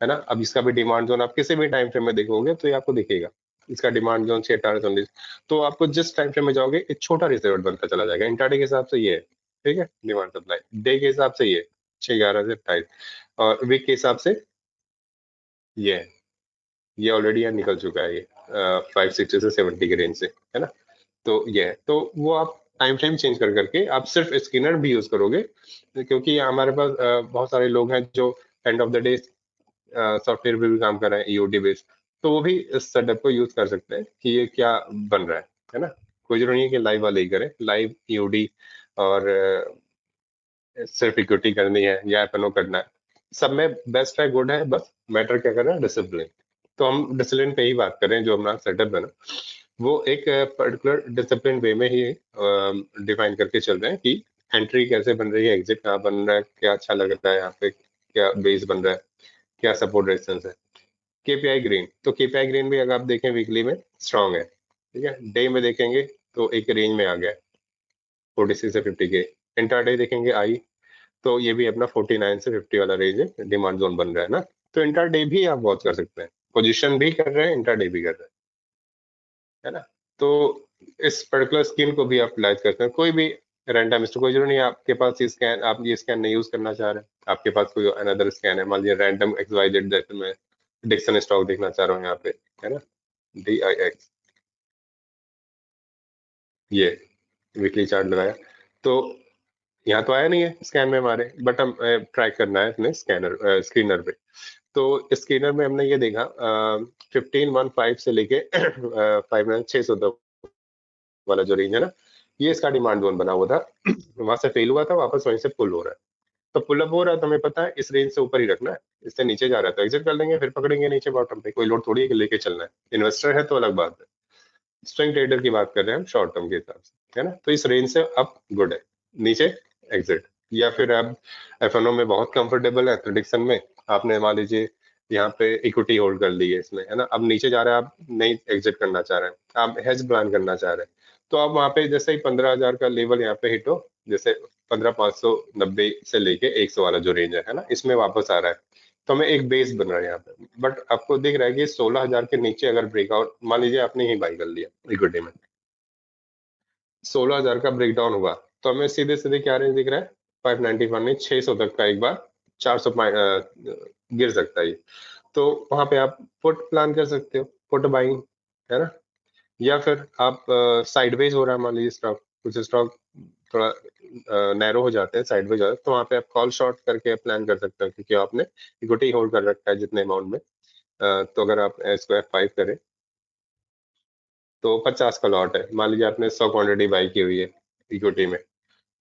है ना। अब इसका भी डिमांड जोन आप किसी भी टाइम फ्रेम में देखोगे तो ये आपको दिखेगा, इसका डिमांड जोन 6, 18, 19, तो आपको जिस टाइम फ्रेम में जाओगे एक छोटा रिजर्व बनता चला जाएगा। इंटरडे के हिसाब से ये है, ठीक है, डिमांड सप्लाई डे के हिसाब से ये 6, 11 से 28, और वीक के हिसाब से ये है, ये ऑलरेडी यहाँ निकल चुका है, ये 560 से 70 के रेंज से, है ना। तो ये है, तो वो आप टाइम फ्रेम चेंज कर करके आप सिर्फ स्कैनर भी यूज करोगे, क्योंकि हमारे पास बहुत सारे लोग हैं जो end of the day software पे भी काम कर रहे हैं ईओडी बेस्ड, तो वो भी इस सेटअप को यूज कर सकते हैं कि ये क्या बन रहा है ना। कोई जरूरी नहीं है कि लाइव वाले ही करें, लाइव ईओडी और सिर्फ इक्विटी करनी है या एफएनओ करना है, सब में बेस्ट है, गुड है, बस मैटर क्या कर रहा है, डिसिप्लिन। तो हम डिसिप्लिन पे ही बात करें, जो हमारा सेटअप है ना वो एक पर्टिकुलर डिसिप्लिन वे में ही डिफाइन करके चल रहे हैं कि एंट्री कैसे बन रही है, एग्जिट कहाँ बन रहा है, क्या अच्छा लग रहा है यहाँ पे, क्या बेस बन रहा है, क्या सपोर्ट रेजिस्टेंस है। केपीआई ग्रीन, तो केपीआई ग्रीन भी अगर आप देखें वीकली में स्ट्रांग है, ठीक है, डे में देखेंगे तो एक रेंज में आ गया 46 से 50 के। इंटरडे देखेंगे आई, तो ये भी अपना 49 से 50 वाला रेंज है, डिमांड जोन बन रहा है ना। तो इंटरडे भी आप वॉच कर सकते हैं, पोजीशन भी कर रहे हैं, इंटरडे भी कर रहे हैं, है ना। तो इस पर्टिकुलर स्कीम को भी आप यूटिलाइज करते हैं, कोई भी रैंडम स्टॉक, कोई जरूरी नहीं है आपके पास ये स्कैन, आप ये स्कैन नहीं यूज करना चाह रहे हैं, आपके पास कोई अनदर स्कैन है, मान लीजिए रैंडम एक्स वाई जेड, जैसे मैं डिक्सन स्टॉक देखना चाह रहा हूँ यहाँ पे, है ना, DIX, ये वीकली चार्ट लगाया, तो यहाँ तो आया नहीं है स्कैन में हमारे, बट हम ट्रैक करना है अपने स्कैनर स्क्रीनर पे। तो स्कैनर में हमने ये देखा 1515 से लेके 59,600 तक वाला जो रेंज है ना, ये इसका डिमांड जोन बना हुआ था वहां से फेल हुआ था, वापस वहीं से पुल हो रहा है। तो पुल अप हो रहा है तो हमें पता है इस रेंज से ऊपर ही रखना है, इससे नीचे जा रहा है तो एग्जिट कर लेंगे, फिर पकड़ेंगे नीचे बॉटम पे, कोई लोड थोड़ी है कि लेके चलना है। इन्वेस्टर है तो अलग बात है, स्विंग ट्रेडर की बात कर रहे हैं हम शॉर्ट टर्म के हिसाब से, है ना। तो इस रेंज से अप गुड है, नीचे एग्जिट। या फिर आप एफएनओ में बहुत कंफर्टेबल है, प्रिडिक्शन में आपने मान लीजिए यहाँ पे इक्विटी होल्ड कर ली है इसमें, है ना, अब नीचे जा रहा है, आप नहीं एग्जिट करना चाह रहे हैं, आप हेज प्लान करना चाह रहे हैं, तो आप वहां पे जैसे ही 15,000 का लेवल यहाँ पे हिट हो, जैसे 15,590 से लेके 100 वाला जो रेंज है ना, इसमें वापस आ रहा है, तो हमें एक बेस बन रहा है यहाँ पे, बट आपको दिख रहा है कि 16,000 के नीचे अगर ब्रेकआउट, मान लीजिए आपने ही बाई कर लिया इक्विटी में, 16,000 का ब्रेकडाउन हुआ, तो हमें सीधे सीधे क्या रेंज दिख रहा है, 591 नहीं 600 तक का एक बार 400 गिर सकता है ये। तो वहां पे आप पुट प्लान कर सकते हो, पुट बाइंग, है ना। या फिर आप साइडवेज हो रहा है मान लीजिए स्टॉक, कुछ स्टॉक थोड़ा नैरो हो जाते हैं, साइडवेज हो जाते हैं, तो वहां पे आप कॉल शॉर्ट करके प्लान कर सकते हो, क्योंकि आपने इक्विटी होल्ड कर रखा है जितने अमाउंट में। तो अगर आप इसको F5 करें तो 50 का लॉट है, मान लीजिए आपने 100 क्वांटिटी बाई की हुई है इक्विटी में,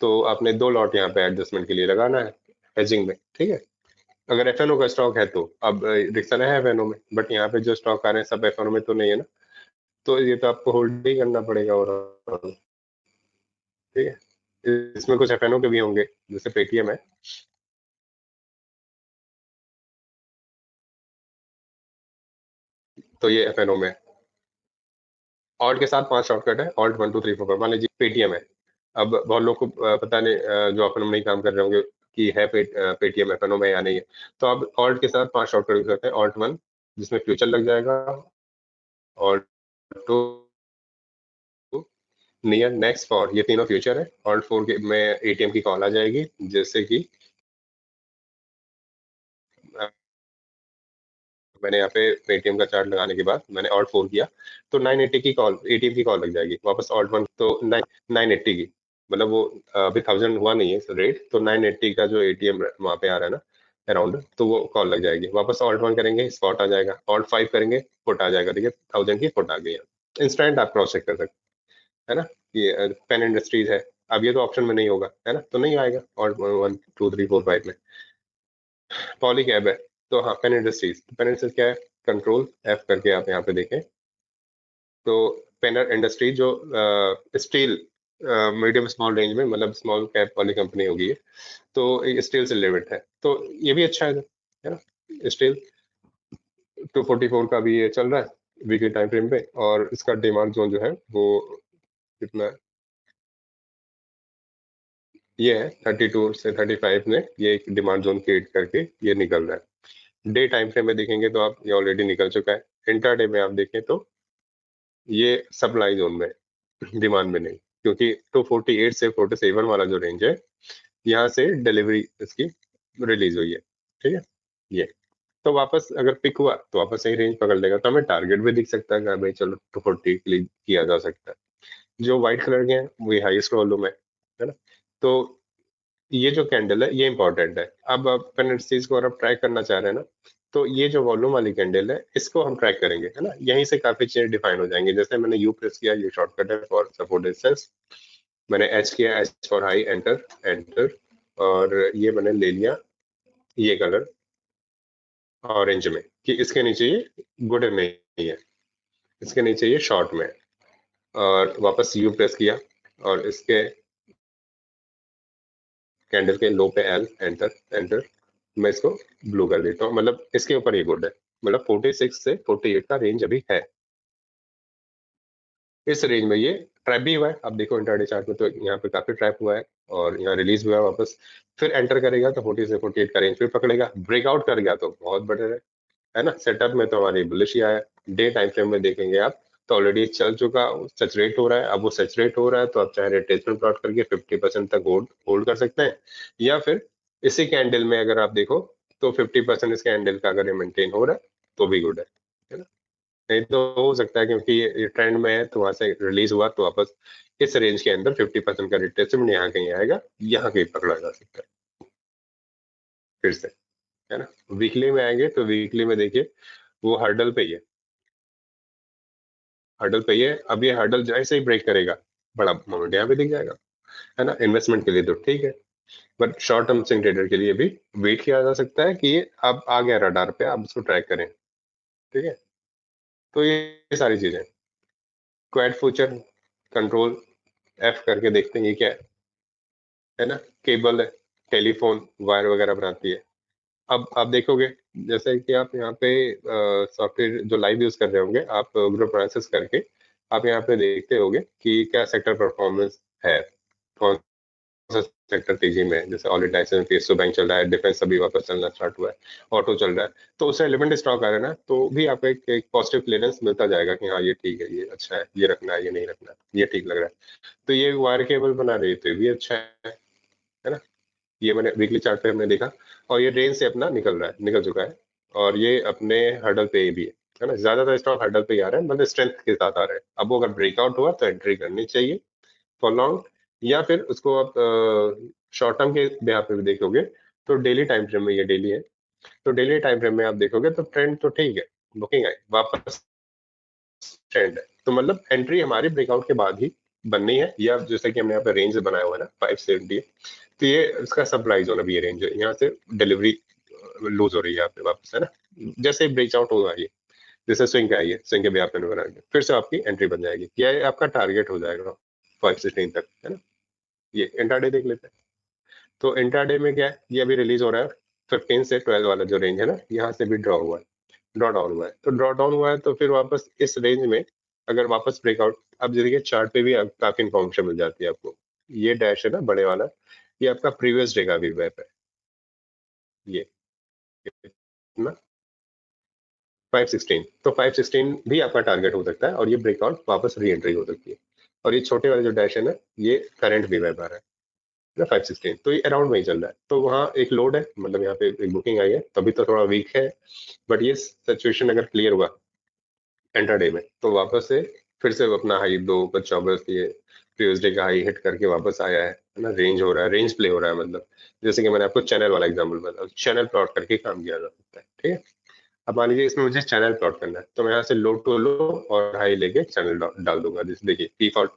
तो आपने 2 लॉट यहाँ पे एडजस्टमेंट के लिए लगाना है हेजिंग में, ठीक है। अगर एफएनओ का स्टॉक है तो अब रिक्सन है एफएनओ में, बट यहाँ पे जो स्टॉक आ रहे हैं सब एफएनओ में तो नहीं है ना, तो ये तो आपको होल्ड ही करना पड़ेगा ओवरऑल, ठीक है। इसमें कुछ एफएनओ के भी होंगे, जैसे पेटीएम है, तो ये एफएनओ में ऑल्ट के साथ 5 शॉर्टकट है, ऑल्ट 1 2 3 4 मान लीजिए पेटीएम है। अब बहुत लोग को पता नहीं, जो एफएनओ में नहीं काम कर रहे होंगे कि है पेटीएम एफएनओ में या नहीं है, तो आप ऑल्ट के साथ 5 शॉर्टकट यूज करते हैं, ऑल्ट 1 जिसमें फ्यूचर लग जाएगा, ऑल्ट 2 नियर, नेक्स्ट, फॉर, ये तीनों फ्यूचर है। ऑल्ट 4 के में एटीएम की कॉल आ जाएगी, जैसे कि अ, मैंने यहाँ पे पेटीएम का चार्ट लगाने के बाद मैंने ऑल्ट 4 किया, तो 980 की कॉल, एटीएम की कॉल लग जाएगी वापस ऑल्ट 1, तो 980 की, मतलब वो अभी 1000 हुआ नहीं है रेट, तो 980 का जो एटीएम वहाँ पे आ रहा है ना अराउंड, तो वो कॉल लग जाएगी वापस। ऑल्ट 1 करेंगे स्पॉट आ जाएगा, ऑल्ट 5 करेंगे पुट आ जाएगा, देखिए 1000 की पुट आ गई है। इंस्टेंट आप क्रॉस चेक कर सकते हैं, है ना। ये पेन इंडस्ट्रीज है, अब ये तो ऑप्शन में नहीं होगा, है ना, तो नहीं आएगा ऑल्ट 1 2 3 4 5 में। पॉली कैब है, तो हाँ पेन इंडस्ट्रीज, पेन इंडस्ट्रीज क्या है, कंट्रोल F करके आप यहाँ पे देखें, तो पेनर इंडस्ट्री जो स्टील मीडियम स्मॉल रेंज में, मतलब स्मॉल कैप वाली कंपनी होगी ये, तो स्टील से रिलेटेड है, तो ये भी अच्छा है ना। स्टील 244 का भी ये चल रहा है वीकली टाइम फ्रेम पे, और इसका डिमांड जोन जो है वो कितना है, ये है 32 से 35 में, ये एक डिमांड जोन क्रिएट करके ये निकल रहा है। डे टाइम फ्रेम में देखेंगे तो आप ये ऑलरेडी निकल चुका है। इंट्राडे में आप देखें तो ये सप्लाई जोन में, डिमांड में नहीं, क्योंकि 248 से 47 वाला जो रेंज है, यहाँ से डिलीवरी इसकी रिलीज हुई है, ठीक है। ये तो वापस अगर पिक हुआ तो वापस सही रेंज पकड़ लेगा, तो हमें टारगेट भी दिख सकता है कि हाँ भाई चलो 240 के लिए किया जा सकता है। जो व्हाइट कलर के हैं वही हाईएस्ट वॉल्यूम है ना। तो ये जो कैंडल है ये इंपॉर्टेंट है। अब आप पेनिट्रीज को अगर आप ट्रैक करना चाह रहे हैं ना, तो ये जो वॉल्यूम वाली कैंडल है इसको हम ट्रैक करेंगे, है ना। यहीं से काफी चीजें डिफाइन हो जाएंगी, जैसे मैंने यू प्रेस किया, ये शॉर्टकट है फॉर सपोर्ट रेजिस्टेंस, मैंने एच किया, H for high, enter enter, और ये मैंने ले लिया ये कलर ऑरेंज में, कि इसके नीचे ये गुड में ही है, इसके नीचे ये शॉर्ट में है, और वापस यू प्रेस किया, और इसके कैंडल के लो पे एल, एंटर एंटर, मैं इसको ब्लू कर देता हूँ, मतलब इसके ऊपर ये गुड है, मतलब 46 से 48 का रेंज अभी है। इस रेंज में ये ट्रैप भी हुआ है, अब देखो इंटरडे चार्ट में तो यहाँ पे काफी ट्रैप हुआ है, और यहाँ रिलीज हुआ है वापस, फिर एंटर करेगा तो 40 से 48 का रेंज फिर पकड़ेगा, ब्रेकआउट कर गया तो बहुत बेटर है ना। सेटअप में तो हमारी बुलिश ही आया। डे टाइम फ्रेम में देखेंगे आप तो ऑलरेडी चल चुका, सैचुरेट हो रहा है, अब वो सैचुरेट हो रहा है तो आप चाहे रिट्रेसमेंट प्लॉट करके 50% तक होल्ड होल्ड कर सकते हैं, या फिर इसी कैंडल में अगर आप देखो तो 50% इस कैंडल का अगर ये मेंटेन हो रहा है तो भी गुड है ना। नहीं तो हो सकता है क्योंकि ये ट्रेंड में है तो वहां से रिलीज हुआ तो वापस इस रेंज के अंदर 50% का रिट्रेसमेंट यहाँ कहीं आएगा, यहाँ कहीं पकड़ा जा सकता है फिर से, है ना। वीकली में आएंगे तो वीकली में देखिए वो हर्डल पे ही है, हर्डल पे ही है। अब ये हर्डल जैसे ही ब्रेक करेगा बड़ा मोमेंट यहाँ पे दिख जाएगा, है ना। इन्वेस्टमेंट के लिए तो ठीक है, but short term swing trader के लिए भी वेट किया जा सकता है कि ये अब आ गया रडार पे, आप इसको ट्रैक करें, ठीक है। तो ये सारी चीजें, क्वाड फ्यूचर कंट्रोल F करके देखते हैं ये क्या है ना। केबल है, टेलीफोन वायर वगैरह बनाती है। अब आप देखोगे जैसे कि आप यहाँ पे सॉफ्टवेयर जो लाइव यूज कर रहे होंगे, आप ग्रुप एनालिसिस करके आप यहाँ पे देखते होंगे कि क्या सेक्टर परफॉर्मेंस है, कौन सा सेक्टर तेजी में है, जैसे ऑयल टाइसन पीएसयू बैंक चल रहा है, डिफेंस अभी वापस चलना स्टार्ट हुआ है, ऑटो चल रहा है, तो उससे रिलेवेंट स्टॉक आ रहा है ना, तो भी आपको एक पॉजिटिव क्लियरेंस मिलता जाएगा कि हाँ ये ठीक है, ये अच्छा है, ये रखना है, ये नहीं रखना है, ये ठीक लग रहा है। तो ये वायर केबल बना रही है तो ये भी अच्छा है ना। ये मैंने वीकली चार्ट पे हमने देखा, और ये रेंज से अपना निकल रहा है, निकल चुका है, और ये अपने हर्डल पे भी है ना। ज्यादातर स्टॉक हर्डल पे ही आ रहे हैं, मतलब स्ट्रेंथ के साथ आ रहे हैं। अब वो अगर ब्रेकआउट हुआ तो एंट्री करनी चाहिए फॉर लॉन्ग, या फिर उसको आप शॉर्ट टर्म के बिहार पे भी देखोगे तो डेली टाइम फ्रेम में, ये डेली है, तो डेली टाइम फ्रेम में आप देखोगे तो ट्रेंड तो ठीक है, बुकिंग आई वापस ट्रेंड है, तो मतलब एंट्री हमारी ब्रेकआउट के बाद ही बननी है, या जैसे कि हमने यहाँ पे रेंज बनाया हुआ है ना 570, तो ये इसका सरप्राइज होना भी, ये रेंज है, यहाँ से डिलीवरी लूज हो रही है यहाँ पे वापस, है ना। जैसे ब्रेकआउट होगा ये, जैसे स्विंग का है, ये स्विंग के भी आपने बना दिया, फिर से आपकी एंट्री बन जाएगी, ये आपका टारगेट हो जाएगा 516 तक, है ना। ये इंट्राडे देख लेते हैं। तो इंट्राडे में क्या है, ये अभी रिलीज हो रहा है 15 से 12 वाला जो रेंज है ना, यहाँ से भी ड्रॉ हुआ है, ड्रॉ डाउन हुआ है, तो ड्रॉ डाउन हुआ है तो फिर वापस इस रेंज में अगर वापस ब्रेकआउट, अब देखिए चार्ट पे भी काफी इन्फॉर्मेशन मिल जाती है आपको। ये डैश है ना बड़े वाला, ये आपका प्रीवियस डे का भी वेब है, ये ना 516, तो 516 भी आपका टारगेट हो सकता है, और ये ब्रेकआउट वापस री एंट्री हो सकती है। और ये छोटे वाले जो डैश है ना, ये करंट भी वेब आ रहा है ना 516, तो ये अराउंड में ही चल रहा है, तो वहाँ एक लोड है, मतलब यहाँ पे एक बुकिंग आई है, तभी तो थोड़ा वीक है, बट ये सिचुएशन अगर क्लियर हुआ इंट्राडे में, तो वापस से फिर से वो अपना हाई 2 ये प्रीवियस डे का हाई हिट करके वापस आया है ना, रेंज हो रहा है, रेंज प्ले हो रहा है, मतलब जैसे कि मैंने आपको चैनल वाला एग्जांपल बताया, चैनल प्लॉट करके काम किया जा सकता है, ठीक है। अब मान लीजिए इसमें मुझे चैनल प्लॉट करना है, तो मैं यहाँ से लो टू लो और हाई लेके चैनल डाल दूंगा, जैसे देखिए P for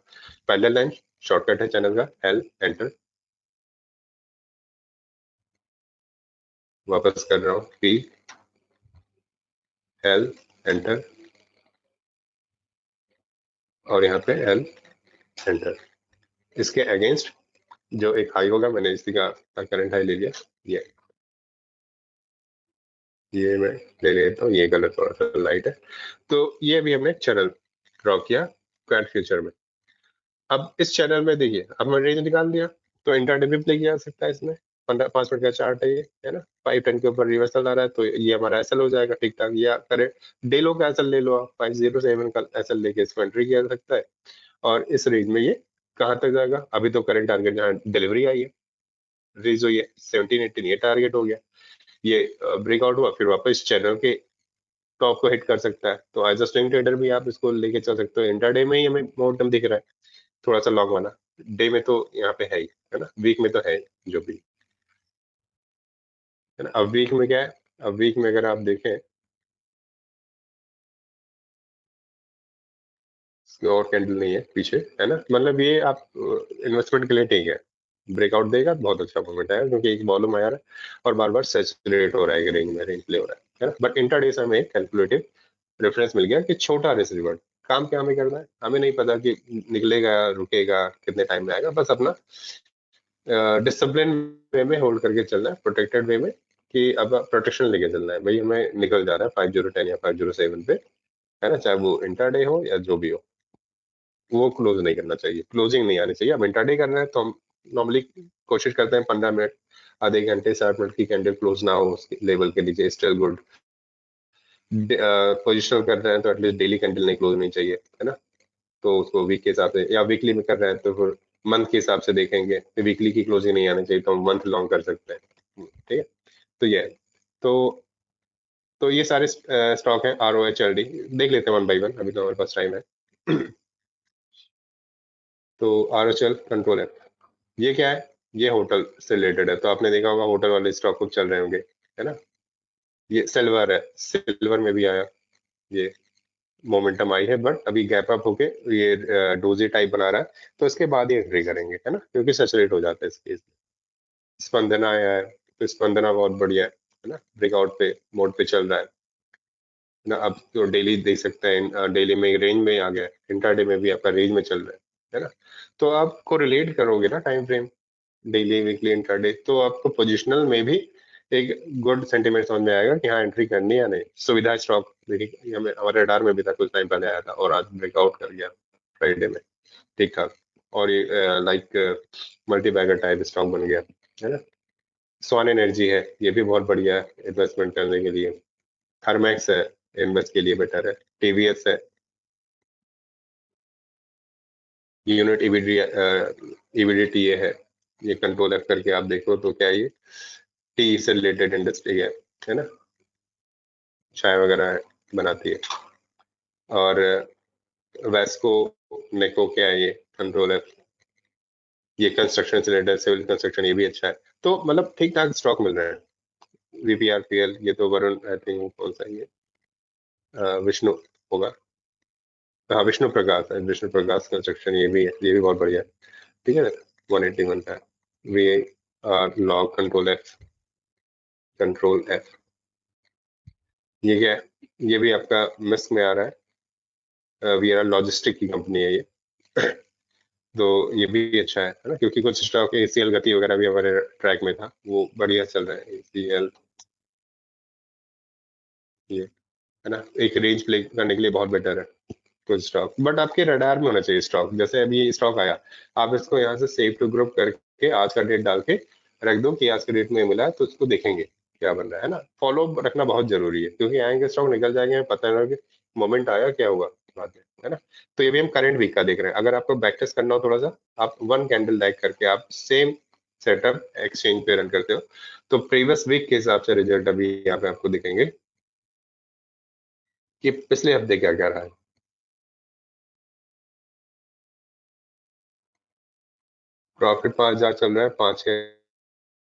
parallel line, shortcut है चैनल का, एल एंटर, वापस कर रहा हूँ, पी एल एंटर, और यहाँ पे एल एंटर, इसके अगेंस्ट जो एक हाई होगा, मैंने इसी का करंट हाई ले लिया, ये ये मैं ले लेता हूँ, ये कलर थोड़ा सा लाइट है, तो ये भी हमने चैनल ड्रॉ किया क्वांट फ्यूचर में। अब इस चैनल में देखिए, अब मैंने रेंज निकाल दिया, तो इंट्राडे भी प्ले किया जा सकता है इसमें, 15-5 मिनट का चार्ट है ये, है ना, 510 के ऊपर रिवर्सल आ रहा है, तो ये हमारा एसएल हो जाएगा ठीक ठाक, या करे डे लो का एसएल ले लो आप, 507 का एसएल लेके इसको एंट्री किया जा सकता है, और इस रेंज में ये कहाँ तक जाएगा, अभी तो करंट टारगेट जहाँ डिलीवरी आई है, रेज हुई है 17-18, ये टारगेट हो गया, ये ब्रेकआउट हुआ, फिर वापस चैनल के टॉप को हिट कर सकता है, तो एज अ स्विंग ट्रेडर भी आप इसको लेके चल सकते हो। इंट्राडे में ही हमें मोमेंटम दिख रहा है थोड़ा सा लॉन्ग वाला, डे में तो यहाँ पे है ना, वीक में तो है जो भी, है ना। अब वीक में क्या है, अब वीक में अगर आप देखें, और कैंडल नहीं है पीछे, है ना, मतलब ये आप इन्वेस्टमेंट के लिए ठीक है, ब्रेकआउट देगा बहुत अच्छा मूवमेंट आएगा, क्योंकि एक वॉल्यूम आ रहा है और बार बार सैचुरेट हो रहा है, रेंज में रेंज प्ले हो रहा है ना। बट इंट्राडे से हमें कैलकुलेटिव रेफरेंस मिल गया कि छोटा रिस्क रिवॉर्ड, काम क्या हमें करना है, हमें नहीं पता कि निकलेगा रुकेगा कितने टाइम में आएगा, बस अपना डिसिप्लिन वे में होल्ड करके चलना है, प्रोटेक्टेड वे में, कि अब प्रोटेक्शन लेके चलना है भाई, हमें निकल जा रहा है 5010 या 507 पे, है ना, चाहे वो इंट्राडे हो या जो भी हो, वो क्लोज नहीं करना चाहिए, क्लोजिंग नहीं आनी चाहिए। अब इंट्राडे करना है तो हम नॉर्मली कोशिश करते हैं 15 मिनट, आधे घंटे 60 मिनट की कैंडल क्लोज ना हो उसके लेवल के नीचे, स्टिल गुड। पोजिशनल कर रहे हैं तो एटलीस्ट डेली कैंडल नहीं क्लोज नहीं चाहिए, है ना, तो उसको वीक के हिसाब से, या वीकली में कर रहे हैं तो फिर मंथ के हिसाब से देखेंगे, वीकली की क्लोजिंग नहीं आनी चाहिए, तो हम मंथ लॉन्ग कर सकते हैं, ठीक है। तो ये है। तो तो ये सारे स्टॉक हैं, R O H L D, देख लेते हैं वन बाई वन, अभी तो हमारे पास टाइम है। तो आर एच एल कंट्रोल है, ये क्या है, ये होटल से रिलेटेड है, तो आपने देखा होगा होटल वाले स्टॉक कुछ चल रहे होंगे, है ना। ये सिल्वर है, सिल्वर में भी आया, ये मोमेंटम आई है, बट अभी गैप अप होके ये डोजी टाइप बना रहा है, तो इसके बाद ही एंट्री करेंगे, है ना, क्योंकि सैचुरेट हो जाता है इस केस में। स्पंदना आया है, तो स्पंदना बहुत बढ़िया है ना, ब्रेकआउट पे मोड पे चल रहा है ना। अब तो डेली देख सकते हैं, डेली में रेंज में आ गया, इंट्राडे में भी आपका रेंज में चल रहा है ना। तो आपको रिलेट करोगे ना time frame, daily weekly intraday, तो आपको पोजिशनल में भी एक गुड सेंटीमेंट समझ में आएगा कि हाँ एंट्री करनी है या नहीं। सुविधा स्टॉक देखिए, हमें हमारे रडार में भी था, कुछ टाइम पहले आया था और आज ब्रेकआउट कर गया फ्राइडे में, ठीक ठाक। और ये like multibagger type stock बन गया है ना। स्वान एनर्जी है, ये भी बहुत बढ़िया है इन्वेस्टमेंट करने के लिए। थर्मैक्स है, इन्वेस्ट के लिए बेटर है। टीवीएस है, यूनिट ईबीडीटी ये है। ये कंट्रोल एफ करके आप देखो तो क्या है, ये टी से रिलेटेड इंडस्ट्री है ना, चाय वगैरह है, बनाती है। और वेस्को नेको क्या है, ये कंट्रोल एफ, ये कंस्ट्रक्शन से रिलेटेड, सिविल कंस्ट्रक्शन, ये भी अच्छा है। तो मतलब ठीक ठाक स्टॉक मिल रहे हैं। वीपीआरपीएल, ये तो वरुण आई थिंक कौन सा है ये, विष्णु होगा। हाँ विष्णु प्रकाश है, विष्णु प्रकाश कंस्ट्रक्शन, ये भी है, ये भी बहुत बढ़िया है। ठीक है ना, 181 का है। वी लॉग कंट्रोल एफ, ये क्या है, ये भी आपका मिस्क में आ रहा है। वी आर लॉजिस्टिक की कंपनी है ये। तो ये भी अच्छा है ना, क्योंकि कुछ स्टॉक एसीएल गति वगैरह भी हमारे ट्रैक में था, वो बढ़िया चल रहा है एसीएल, ये है ना, एक रेंज प्ले करने के लिए बहुत बेटर है कुछ स्टॉक। बट आपके रडार में होना चाहिए स्टॉक। जैसे अभी ये स्टॉक आया, आप इसको यहाँ से सेव टू ग्रुप करके आज का डेट डाल के रख दो कि आज के डेट में मिला है, तो उसको देखेंगे क्या बन रहा है ना। फॉलो रखना बहुत जरूरी है, क्योंकि आएंगे स्टॉक निकल जाएंगे, हमें पता नहीं कि मोमेंट आया क्या हुआ बाद में, है ना। तो ये भी हम करंट वीक का देख रहे हैं। अगर आपको बैक टेस्ट करना हो थोड़ा सा, आप वन कैंडल लैग करके आप सेम सेटअप एक्सचेंज पे रन करते हो, तो प्रीवियस वीक के हिसाब से रिजल्ट अभी यहाँ पे आपको दिखेंगे कि पिछले हफ्ते क्या क्या रहा है। प्रॉफिट 5,000 चल रहा है, 5-6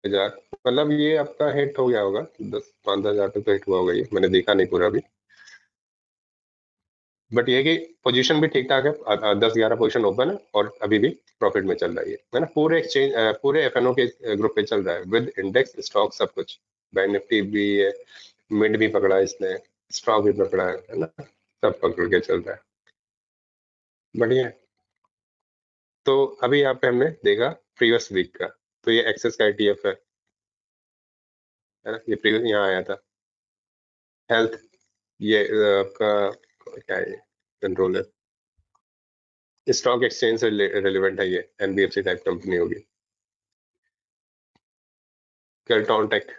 हजार, मतलब ये आपका हिट हो गया होगा, 10-5 हजार तक तो हिट हुआ होगा ये, मैंने देखा नहीं पूरा अभी। बट ये कि पोजीशन भी ठीक ठाक है, 10-11 पोजीशन ओपन है और अभी भी प्रॉफिट में चल रहा है ये, है ना। पूरे एक्सचेंज पूरे एफएनओ के ग्रुप पे चल रहा है, विद इंडेक्स स्टॉक सब कुछ। बैंक निफ्टी भी है, मिड भी पकड़ा है इसने, स्टॉक भी पकड़ा है ना, सब पकड़ के चल रहा है, बढ़िया है। तो अभी यहाँ पे हमने देखा प्रीवियस वीक का, तो ये एक्सेस का ईटीएफ है ना, ये प्रीवियस यहाँ आया था। हेल्थ, ये आपका क्या है, कंट्रोल है, स्टॉक एक्सचेंज से रिलेवेंट है, ये एनबीएफसी टाइप कंपनी होगी। केल्ट्रॉन टेक,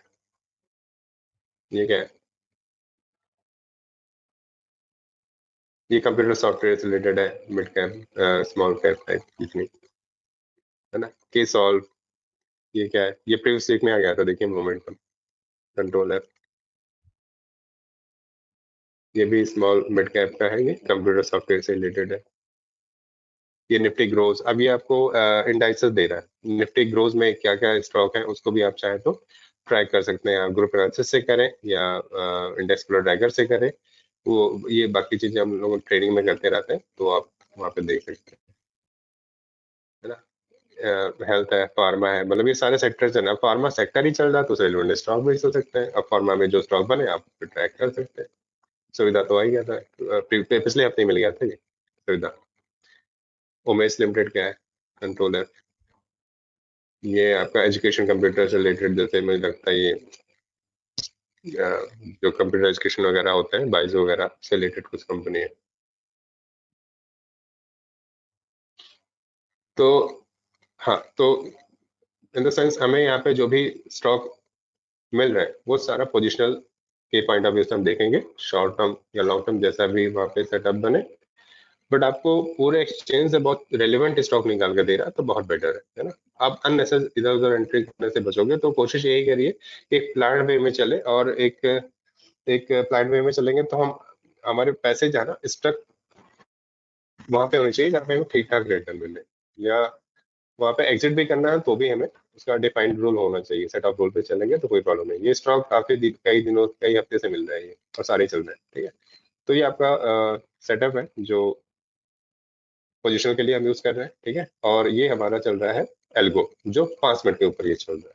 ये क्या है, ये कंप्यूटर सॉफ्टवेयर से रिलेटेड है, mid cap small cap type company, है ना। के सॉल्व, ये क्या है, ये प्रीवियस वीक में आ गया था, देखिए मोमेंटम, कंट्रोल है, ये भी स्मॉल मिड कैप का है, ये कंप्यूटर सॉफ्टवेयर से रिलेटेड है। ये निफ्टी ग्रोज, अभी आपको इंडाइसेस दे रहा है, निफ्टी ग्रोज में क्या क्या स्टॉक है, उसको भी आप चाहें तो ट्रैक कर सकते हैं। आप ग्रुप एनालिसिस से करें या इंडेक्स फ्लो ट्रैकर से करें, वो ये बाकी चीजें हम लोग ट्रेडिंग में करते रहते हैं, तो आप वहाँ पे देख सकते हैं, है ना। हेल्थ है, फार्मा है, मतलब ये सारे सेक्टर है ना, फार्मा सेक्टर ही चल रहा है तो रेलिवेंट स्टॉक भी चल सकते हैं। अब फार्मा में जो स्टॉक बने आप ट्रैक कर सकते हैं, सुविधा तो आ ही गया था, पिछले हफ्ते ही मिल गया था ये सुविधा। उमेश लिमिटेड क्या है, कंट्रोल है, ये आपका एजुकेशन कंप्यूटर से रिलेटेड, जैसे मुझे लगता है ये जो कंप्यूटर एजुकेशन वगैरह होते हैं, बाइजू वगैरह से रिलेटेड कुछ कंपनी है। तो हाँ, तो इन द सेंस हमें यहाँ पे जो भी स्टॉक मिल रहा है वो सारा पोजिशनल के पॉइंट ऑफ व्यू से हम देखेंगे, शॉर्ट टर्म या लॉन्ग टर्म जैसा भी वहाँ पे सेटअप बने। बट आपको पूरे एक्सचेंज से बहुत रेलिवेंट स्टॉक निकाल के दे रहा है, तो बहुत बेटर है ना। आप अननेसेसरी इधर उधर एंट्री करने से बचोगे, तो कोशिश यही करिए कि एक प्लान वे में चले, और एक एक प्लान वे में चलेंगे तो हम हमारे पैसे जाना स्टक वहां पे होने चाहिए जहाँ पे हमें ठीक ठाक रिटर्न मिले, या वहां पे एग्जिट भी करना है तो भी हमें उसका डिफाइंड रूल होना चाहिए, सेट ऑफ रूल पे चलेंगे तो कोई प्रॉब्लम नहीं। ये स्टॉक काफी कई दिनों कई हफ्ते से मिल रहा है ये, और सारे चल रहे हैं, ठीक है। तो ये आपका सेटअप है जो पोजीशन के लिए हम यूज कर रहे हैं, ठीक है। और ये हमारा चल रहा है एल्गो, जो 5 मिनट के ऊपर ये चल रहा है,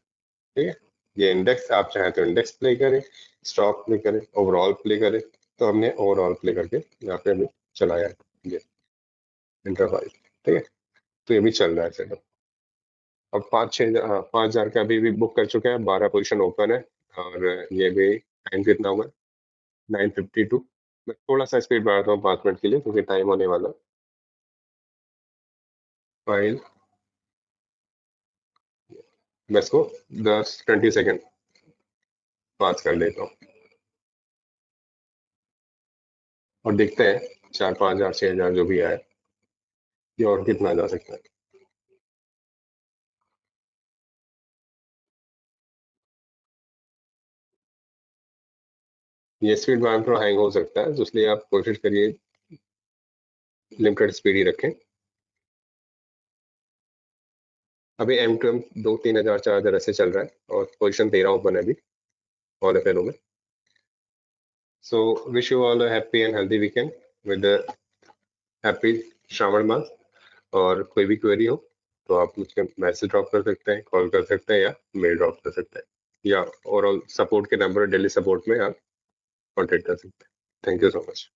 ठीक है। ये इंडेक्स, आप चाहें तो इंडेक्स प्ले करें, स्टॉक प्ले करें, ओवरऑल प्ले करें, तो हमने ओवरऑल प्ले करके यहाँ पे अभी चलाया है ये इंटरवाइज, ठीक है। तो ये भी चल रहा है सेटअप। अब 5,000 का अभी भी बुक कर चुके हैं, 12 पोजीशन ओपन है। और ये भी टाइम कितना हुआ, 9:52। मैं थोड़ा सा स्पीड बढ़ाता हूँ 5 मिनट के लिए, क्योंकि टाइम होने वाला है। फाइल, मैं इसको 10-20 सेकेंड पास कर लेता हूँ और देखते हैं 4-5 हज़ार 6 हज़ार जो भी आए ये और कितना जा सकता है। ये स्पीड बार थोड़ा हैंग हो सकता है, तो इसलिए आप कोशिश करिए लिमिटेड स्पीड ही रखें। अभी एम टू एम 2-3 हज़ार 4 हज़ार ऐसे चल रहा है और पोजीशन 13 ओपन है अभी ऑल एफ में। So wish you all a happy and healthy weekend with happy Shravan maas. और कोई भी क्वेरी हो तो आप मुझे मैसेज ड्रॉप कर सकते हैं, कॉल कर सकते हैं या मेल ड्रॉप कर सकते हैं, या ओवरऑल सपोर्ट के नंबर डेली सपोर्ट में आप कॉन्टेक्ट कर सकते हैं। Thank you so much.